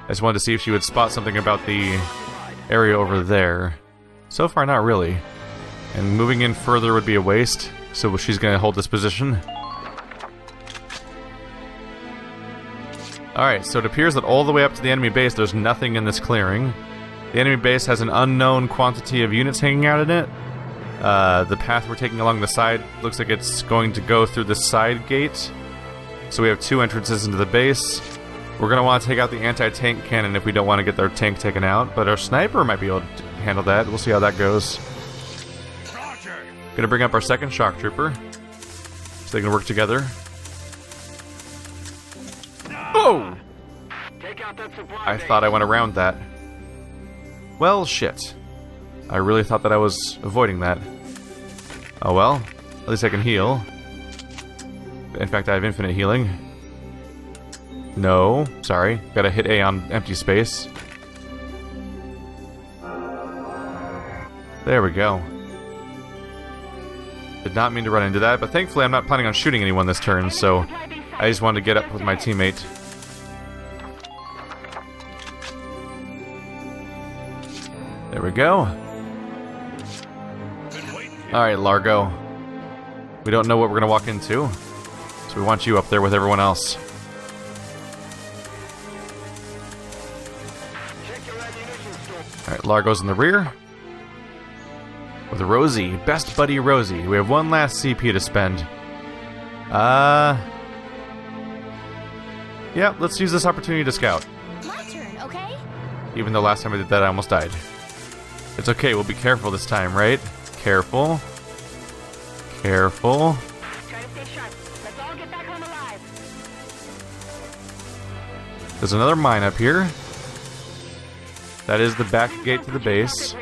I just wanted to see if she would spot something about the area over there. So far, not really. And moving in further would be a waste, so she's going to hold this position. Alright, so it appears that all the way up to the enemy base, there's nothing in this clearing. The enemy base has an unknown quantity of units hanging out in it. The path we're taking along the side looks like it's going to go through the side gate. So we have 2 entrances into the base. We're going to want to take out the anti-tank cannon if we don't want to get their tank taken out, but our sniper might be able to handle that. We'll see how that goes. Going to bring up our second shock trooper so they can work together. Oh! I thought I went around that. Well, shit. I really thought that I was avoiding that. Oh well, at least I can heal. In fact, I have infinite healing. No, sorry. Gotta hit A on empty space. There we go. Did not mean to run into that, but thankfully I'm not planning on shooting anyone this turn, so I just wanted to get up with my teammate. There we go. Alright, Largo. We don't know what we're gonna walk into, so we want you up there with everyone else. Alright, Largo's in the rear. With Rosie. Best buddy Rosie. We have one last CP to spend. Yeah, let's use this opportunity to scout. My turn, okay? Even though last time I did that, I almost died. It's okay, we'll be careful this time, right? Careful. Careful. Try to stay sharp. Let's all get back home alive. There's another mine up here. That is the back gate to the base.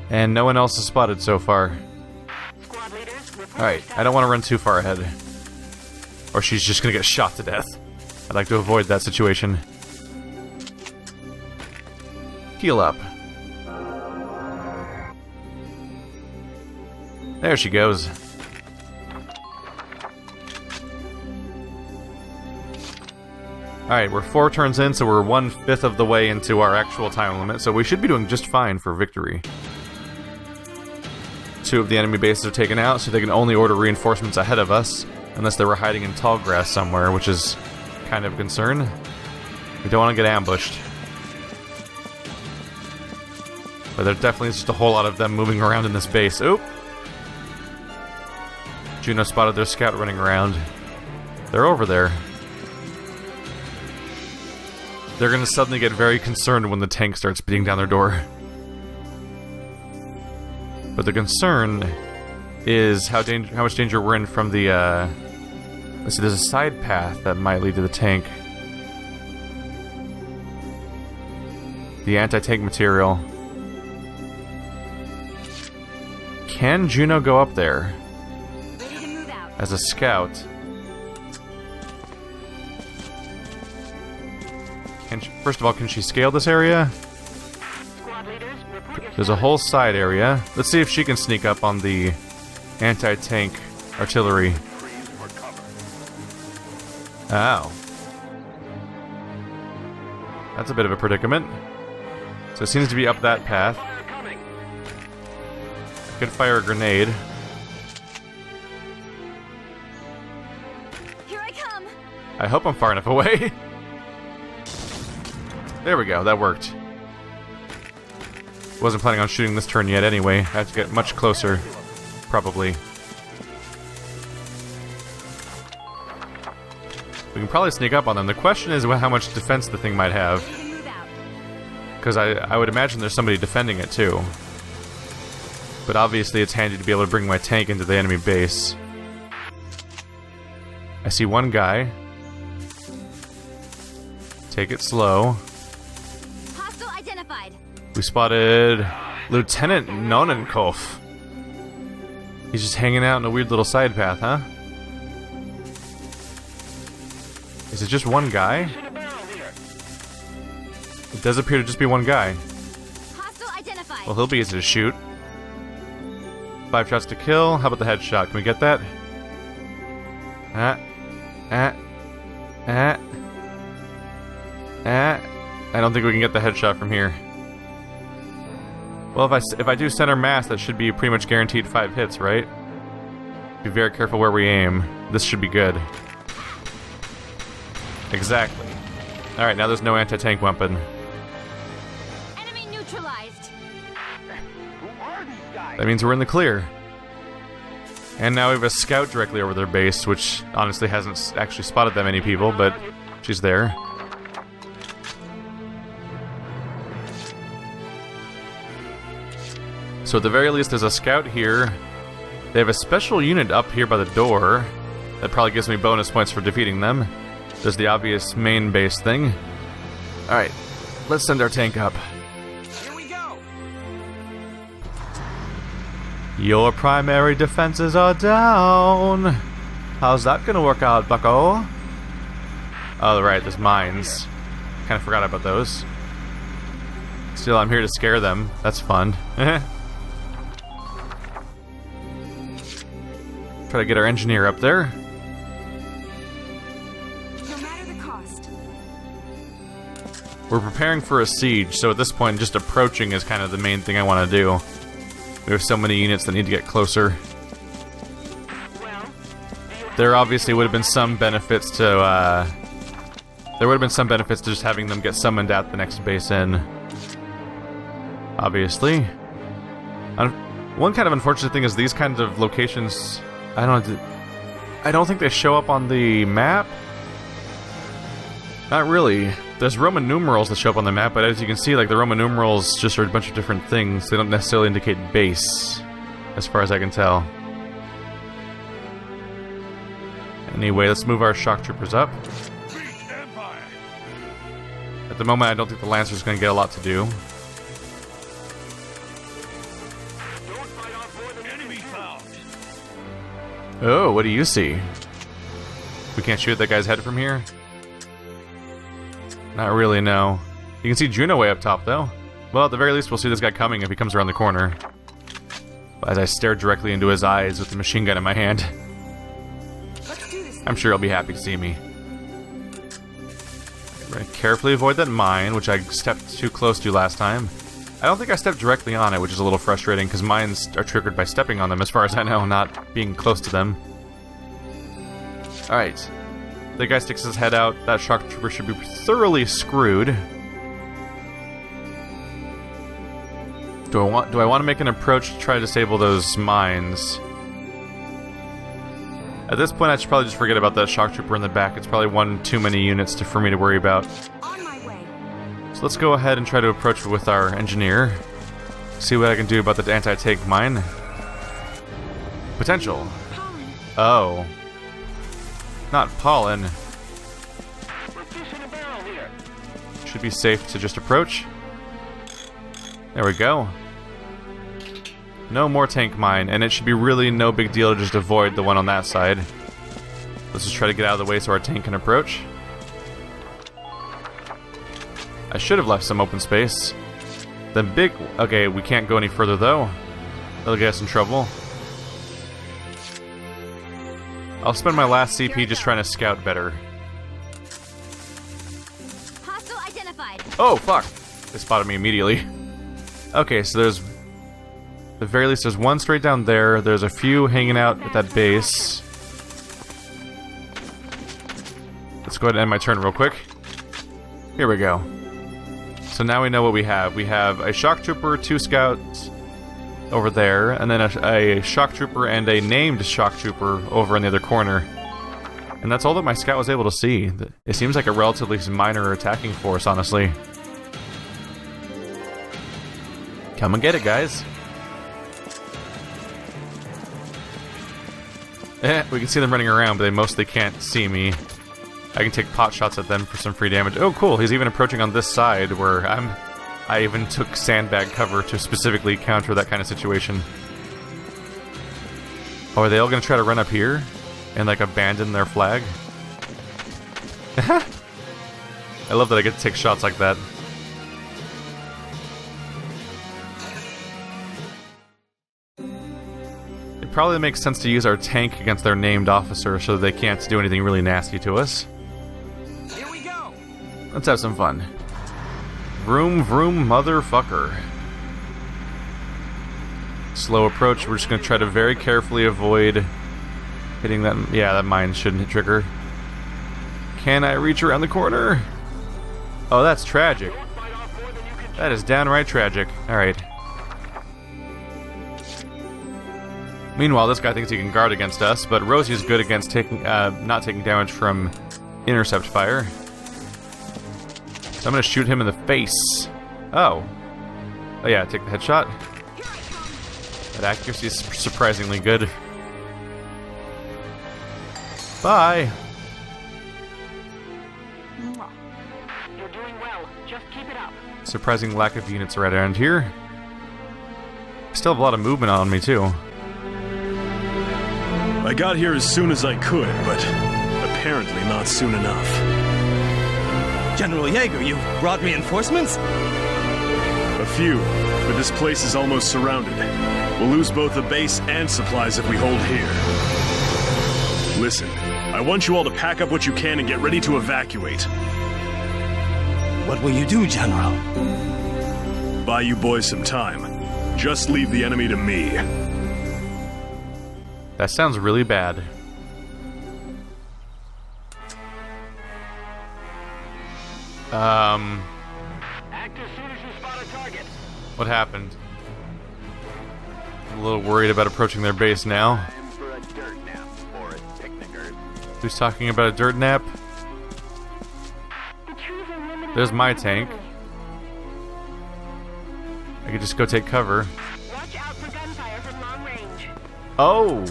And no one else is spotted so far. Alright, I don't want to run too far ahead. Or she's just gonna get shot to death. I'd like to avoid that situation. Heal up. There she goes. Alright, we're 4 turns in, so we're 1/5 of the way into our actual time limit, so we should be doing just fine for victory. 2 of the enemy bases are taken out, so they can only order reinforcements ahead of us, unless they were hiding in tall grass somewhere, which is kind of a concern. We don't want to get ambushed. But there definitely is just a whole lot of them moving around in this base. Oop! Juno spotted their scout running around. They're over there. They're gonna suddenly get very concerned when the tank starts beating down their door. But the concern is how much danger we're in from the, let's see, there's a side path that might lead to the tank. The anti-tank material. Can Juno go up there? As a scout? First of all, can she scale this area? There's a whole side area. Let's see if she can sneak up on the anti-tank artillery. Ow. That's a bit of a predicament. So it seems to be up that path. I could fire a grenade. Here I come. I hope I'm far enough away. There we go, that worked. Wasn't planning on shooting this turn yet anyway. I have to get much closer, probably. We can probably sneak up on them. The question is how much defense the thing might have. Because I would imagine there's somebody defending it too. But obviously it's handy to be able to bring my tank into the enemy base. I see one guy. Take it slow. Hostile identified. We spotted Lieutenant Nonenkopf. He's just hanging out in a weird little side path, huh? Is it just one guy? It does appear to just be one guy. Hostile identified. Well, he'll be easy to shoot. 5 shots to kill. How about the headshot? Can we get that? I don't think we can get the headshot from here. Well, if I do center mass, that should be pretty much guaranteed 5 hits, right? Be very careful where we aim. This should be good. Exactly. Alright, now there's no anti-tank weapon. Enemy neutralized. That means we're in the clear. And now we have a scout directly over their base, which honestly hasn't actually spotted that many people, but she's there. So at the very least, there's a scout here. They have a special unit up here by the door. That probably gives me bonus points for defeating them. There's the obvious main base thing. Alright, let's send our tank up. Here we go. Your primary defenses are down. How's that gonna work out, bucko? Oh, right, there's mines. Kinda forgot about those. Still, I'm here to scare them. That's fun. Try to get our engineer up there. No matter the cost. We're preparing for a siege, so at this point, just approaching is kind of the main thing I want to do. We have so many units that need to get closer. There obviously would have been some benefits to, just having them get summoned at the next base in. Obviously. One kind of unfortunate thing is these kinds of locations, I don't think they show up on the map. Not really. There's Roman numerals that show up on the map, but as you can see, like, the Roman numerals just are a bunch of different things. They don't necessarily indicate base, as far as I can tell. Anyway, let's move our shock troopers up. At the moment, I don't think the Lancer's going to get a lot to do. Oh, what do you see? We can't shoot that guy's head from here? Not really, no. You can see Juno way up top, though. Well, at the very least, we'll see this guy coming if he comes around the corner. As I stare directly into his eyes with the machine gun in my hand. I'm sure he'll be happy to see me. Very carefully avoid that mine, which I stepped too close to last time. I don't think I stepped directly on it, which is a little frustrating, because mines are triggered by stepping on them, as far as I know, not being close to them. Alright. The guy sticks his head out. That shock trooper should be thoroughly screwed. Do I want to make an approach to try to disable those mines? At this point, I should probably just forget about that shock trooper in the back. It's probably one too many units for me to worry about. On my way. So let's go ahead and try to approach with our engineer. See what I can do about the anti-tank mine. Potential. Oh. Not pollen. Should be safe to just approach. There we go. No more tank mine, and it should be really no big deal to just avoid the one on that side. Let's just try to get out of the way so our tank can approach. I should have left some open space. The big... Okay, we can't go any further though. That'll get us in trouble. I'll spend my last CP just trying to scout better. Hostile identified. Oh, fuck! They spotted me immediately. Okay, so there's... At the very least, there's one straight down there. There's a few hanging out at that base. Let's go ahead and end my turn real quick. Here we go. So now we know what we have. We have a shock trooper, 2 scouts over there, and then a shock trooper and a named shock trooper over in the other corner. And that's all that my scout was able to see. It seems like a relatively minor attacking force, honestly. Come and get it, guys. We can see them running around, but they mostly can't see me. I can take pot shots at them for some free damage. Oh, cool. He's even approaching on this side where I even took sandbag cover to specifically counter that kind of situation. Oh, are they all going to try to run up here and, like, abandon their flag? I love that I get to take shots like that. It probably makes sense to use our tank against their named officer so they can't do anything really nasty to us. Let's have some fun. Vroom, vroom, motherfucker. Slow approach. We're just going to try to very carefully avoid hitting that... Yeah, that mine shouldn't trigger. Can I reach around the corner? Oh, that's tragic. That is downright tragic. Alright. Meanwhile, this guy thinks he can guard against us, but Rosie's good against taking, not taking damage from intercept fire. So I'm gonna shoot him in the face. Oh. Oh yeah, take the headshot. That accuracy is surprisingly good. Bye. You're doing well. Just keep it up. Surprising lack of units right around here. Still have a lot of movement on me too. I got here as soon as I could, but apparently not soon enough. General Jaeger, you brought reinforcements? A few, but this place is almost surrounded. We'll lose both the base and supplies if we hold here. Listen, I want you all to pack up what you can and get ready to evacuate. What will you do, General? Buy you boys some time. Just leave the enemy to me. That sounds really bad. Act as soon as you spot a target. What happened? I'm a little worried about approaching their base now. Who's talking about a dirt nap? There's my tank. I could just go take cover. Watch out for gunfire from long range. Oh!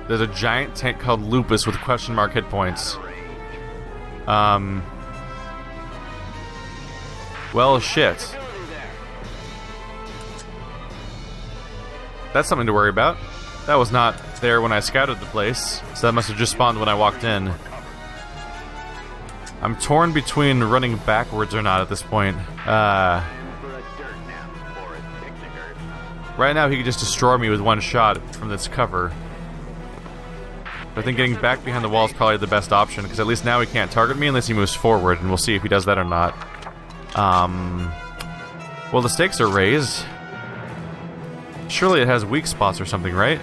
There's a giant tank called Lupus with question mark hit points. Well, shit. That's something to worry about. That was not there when I scouted the place, so that must have just spawned when I walked in. I'm torn between running backwards or not at this point. Right now he could just destroy me with one shot from this cover. But I think getting back behind the wall is probably the best option, because at least now he can't target me unless he moves forward, and we'll see if he does that or not. Well, the stakes are raised. Surely it has weak spots or something, right?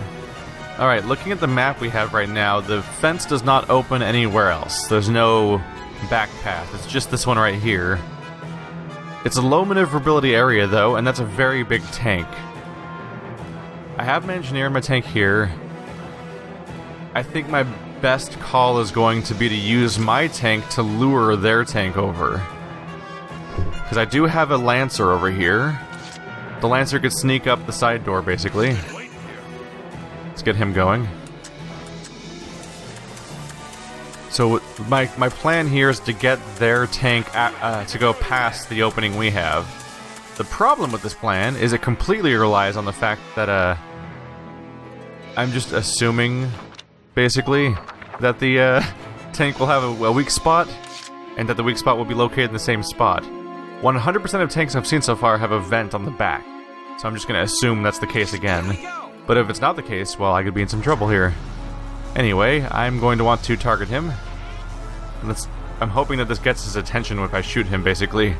Alright, looking at the map we have right now, the fence does not open anywhere else. There's no back path. It's just this one right here. It's a low maneuverability area, though, and that's a very big tank. I have an engineer in my tank here. I think my best call is going to be to use my tank to lure their tank over. Because I do have a Lancer over here. The Lancer could sneak up the side door, basically. Let's get him going. So my plan here is to get their tank to go past the opening we have. The problem with this plan is it completely relies on the fact that I'm just assuming, basically, that the tank will have a weak spot, and that the weak spot will be located in the same spot. 100% of tanks I've seen so far have a vent on the back, so I'm just going to assume that's the case again. But if it's not the case, well, I could be in some trouble here. Anyway, I'm going to want to target him. I'm hoping that this gets his attention if I shoot him, basically.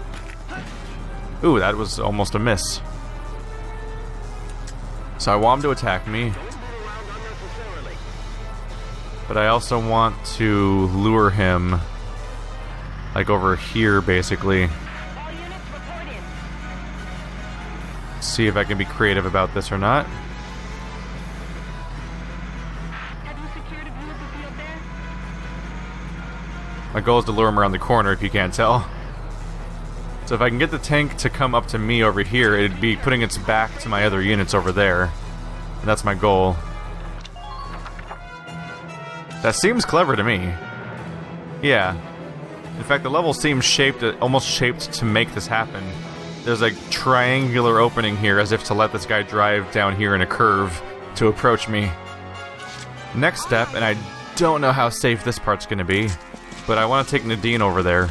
Ooh, that was almost a miss. So I want him to attack me. But I also want to lure him, like over here, basically. See if I can be creative about this or not. My goal is to lure him around the corner, if you can't tell. So if I can get the tank to come up to me over here, it'd be putting its back to my other units over there. And that's my goal. That seems clever to me. Yeah. In fact, the level seems almost shaped to make this happen. There's a triangular opening here, as if to let this guy drive down here in a curve to approach me. Next step, and I don't know how safe this part's gonna be, but I want to take Nadine over there.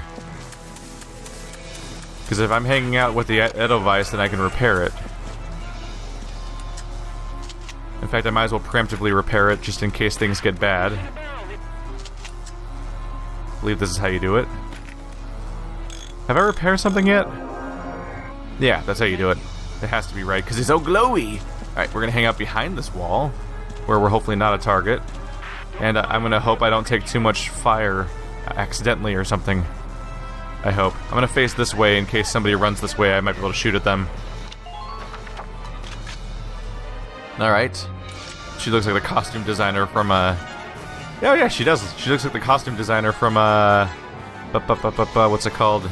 Because if I'm hanging out with the Edelweiss, then I can repair it. In fact, I might as well preemptively repair it, just in case things get bad. I believe this is how you do it. Have I repaired something yet? Yeah, that's how you do it. It has to be right, because he's so glowy! Alright, we're going to hang out behind this wall, where we're hopefully not a target. And I'm going to hope I don't take too much fire accidentally or something. I hope. I'm going to face this way in case somebody runs this way. I might be able to shoot at them. Alright. She looks like the costume designer from, Oh yeah, she does. She looks like the costume designer from, what's it called?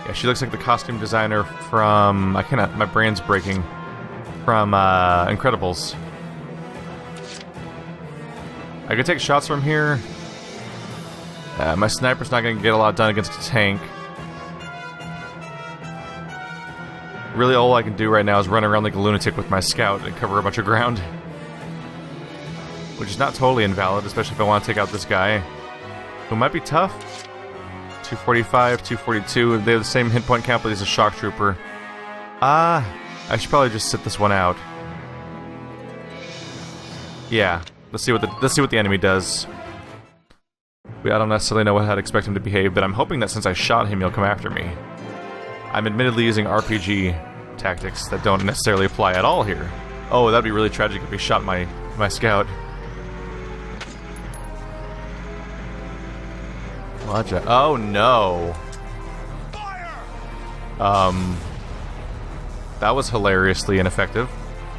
Yeah, she looks like the costume designer from... my brain's breaking. From, Incredibles. I could take shots from here. My sniper's not going to get a lot done against a tank. Really, all I can do right now is run around like a lunatic with my scout and cover a bunch of ground. Which is not totally invalid, especially if I want to take out this guy. Who might be tough. 245, 242. They have the same hit point count, but he's a shock trooper. I should probably just sit this one out. Yeah, let's see what the enemy does. I don't necessarily know how to expect him to behave, but I'm hoping that since I shot him, he'll come after me. I'm admittedly using RPG tactics that don't necessarily apply at all here. Oh, that'd be really tragic if he shot my scout. Watch out. Oh no. That was hilariously ineffective,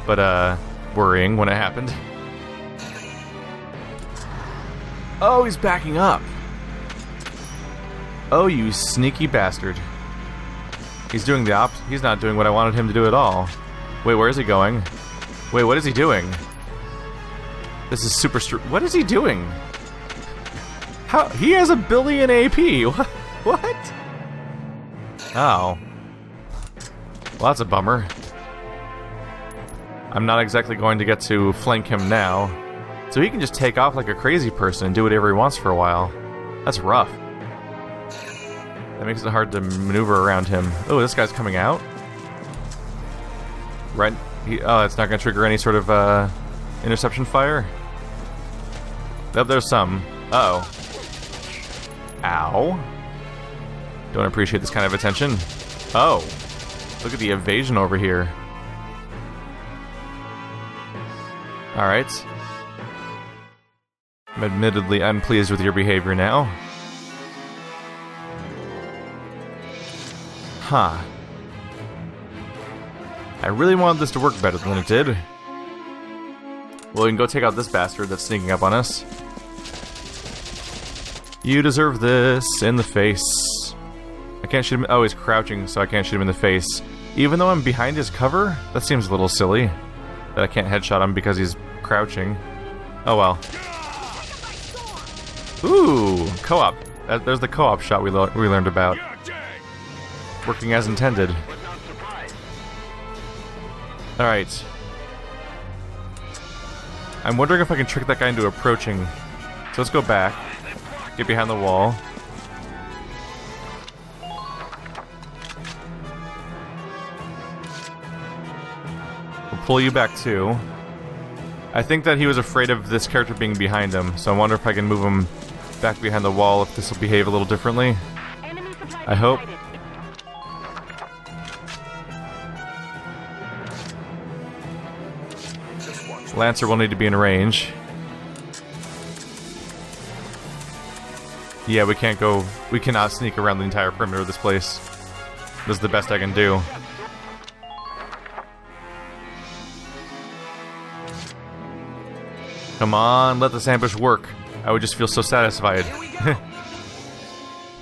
but worrying when it happened. Oh, he's backing up. Oh, you sneaky bastard. He's doing the opposite. He's not doing what I wanted him to do at all. Wait, where is he going? Wait, what is he doing? This is super what is he doing? How? He has 1 billion AP. What? Oh. Well, that's a bummer. I'm not exactly going to get to flank him now. So he can just take off like a crazy person and do whatever he wants for a while. That's rough. That makes it hard to maneuver around him. Oh, this guy's coming out? Right? Oh, it's not going to trigger any sort of interception fire? Oh, there's some. Uh-oh. Ow. Don't appreciate this kind of attention. Oh. Look at the evasion over here. Alright. I'm admittedly unpleased with your behavior now. Huh. I really wanted this to work better than it did. Well, we can go take out this bastard that's sneaking up on us. You deserve this in the face. I can't shoot him. Oh, he's crouching, so I can't shoot him in the face. Even though I'm behind his cover? That seems a little silly. That I can't headshot him because he's crouching. Oh well. Ooh, co-op. There's the co-op shot we learned about. Working as intended. Alright. I'm wondering if I can trick that guy into approaching. So let's go back. Get behind the wall. We'll pull you back too. I think that he was afraid of this character being behind him, so I wonder if I can move him back behind the wall, if this will behave a little differently. I hope. Lancer will need to be in range. Yeah, we cannot sneak around the entire perimeter of this place. This is the best I can do. Come on, let this ambush work. I would just feel so satisfied. At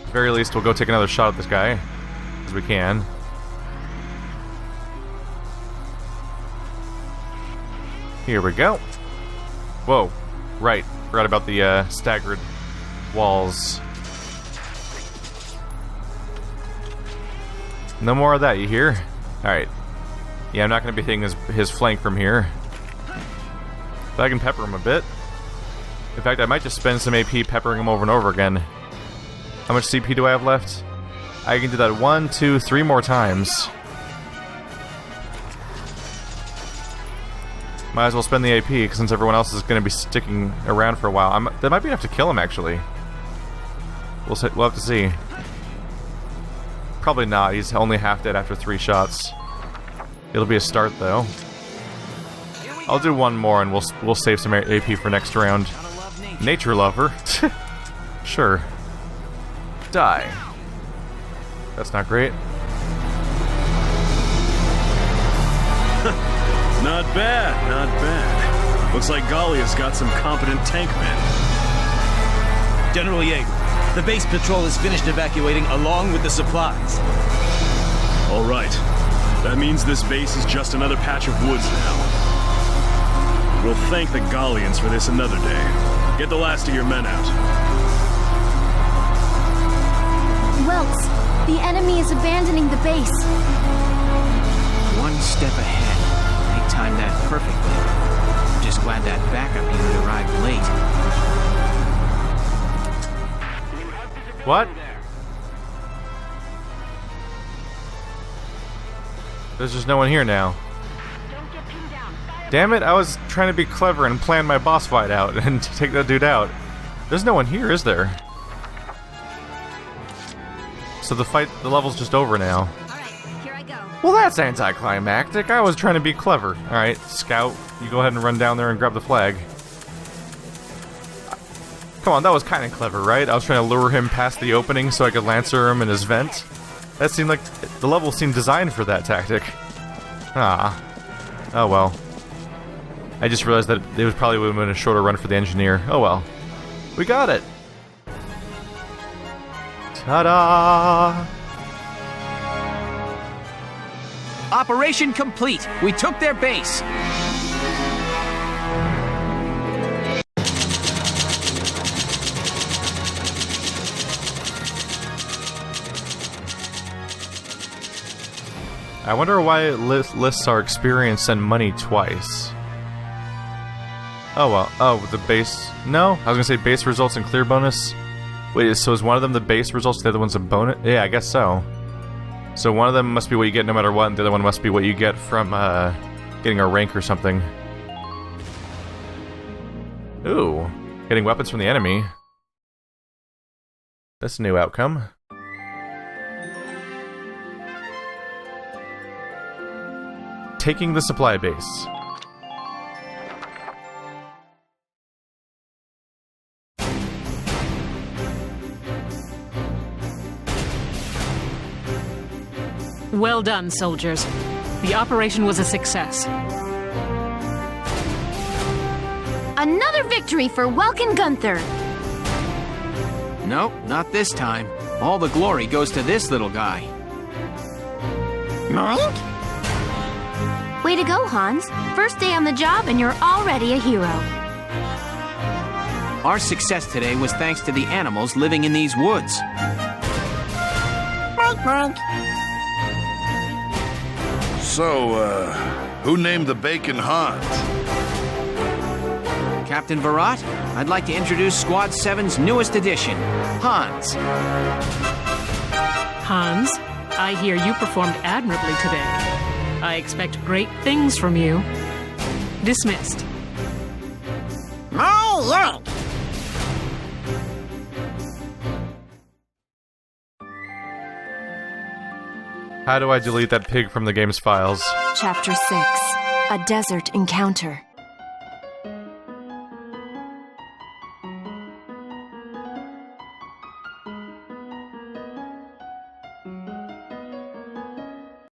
the very least, we'll go take another shot at this guy, as we can. Here we go. Whoa, right. Forgot about the staggered walls. No more of that, you hear? Alright. Yeah, I'm not going to be hitting his flank from here. But I can pepper him a bit. In fact, I might just spend some AP peppering him over and over again. How much CP do I have left? I can do that 1, 2, 3 more times. Might as well spend the AP, since everyone else is going to be sticking around for a while. That might be enough to kill him, actually. We'll have to see. Probably not. He's only half dead after 3 shots. It'll be a start, though. I'll do one more, and we'll save some AP for next round. Nature lover. Sure. Die. That's not great. Not bad, not bad. Looks like Gallia's got some competent tank men. General Jaeger, the base patrol has finished evacuating along with the supplies. All right. That means this base is just another patch of woods now. We'll thank the Gallians for this another day. Get the last of your men out. Welks, the enemy is abandoning the base. One step ahead. They timed that perfectly. I'm just glad that backup unit arrived late. What? There's just no one here now. Damn it, I was trying to be clever and plan my boss fight out and take that dude out. There's no one here, is there? So the level's just over now. Well, that's anticlimactic. I was trying to be clever. Alright, Scout, you go ahead and run down there and grab the flag. Come on, that was kind of clever, right? I was trying to lure him past the opening so I could Lancer him in his vent. That seemed like... the level seemed designed for that tactic. Ah. Oh well. I just realized that it was probably would have been a shorter run for the engineer. Oh well. We got it! Ta-da! Operation complete. We took their base. I wonder why it lists our experience and money twice. Oh well. Oh, the base... No? I was gonna say base results and clear bonus. Wait, so is one of them the base results, the other one's a bonus? Yeah, I guess so. So one of them must be what you get no matter what, and the other one must be what you get from, getting a rank or something. Ooh. Getting weapons from the enemy. That's a new outcome. Taking the supply base. Well done, soldiers. The operation was a success. Another victory for Welkin Gunther. Nope, not this time. All the glory goes to this little guy. Moink? Way to go, Hans. First day on the job and you're already a hero. Our success today was thanks to the animals living in these woods. Moink, moink. So, who named the bacon Hans? Captain Virat, I'd like to introduce Squad 7's newest addition, Hans. Hans, I hear you performed admirably today. I expect great things from you. Dismissed. Moink. How do I delete that pig from the game's files? Chapter 6. A Desert Encounter.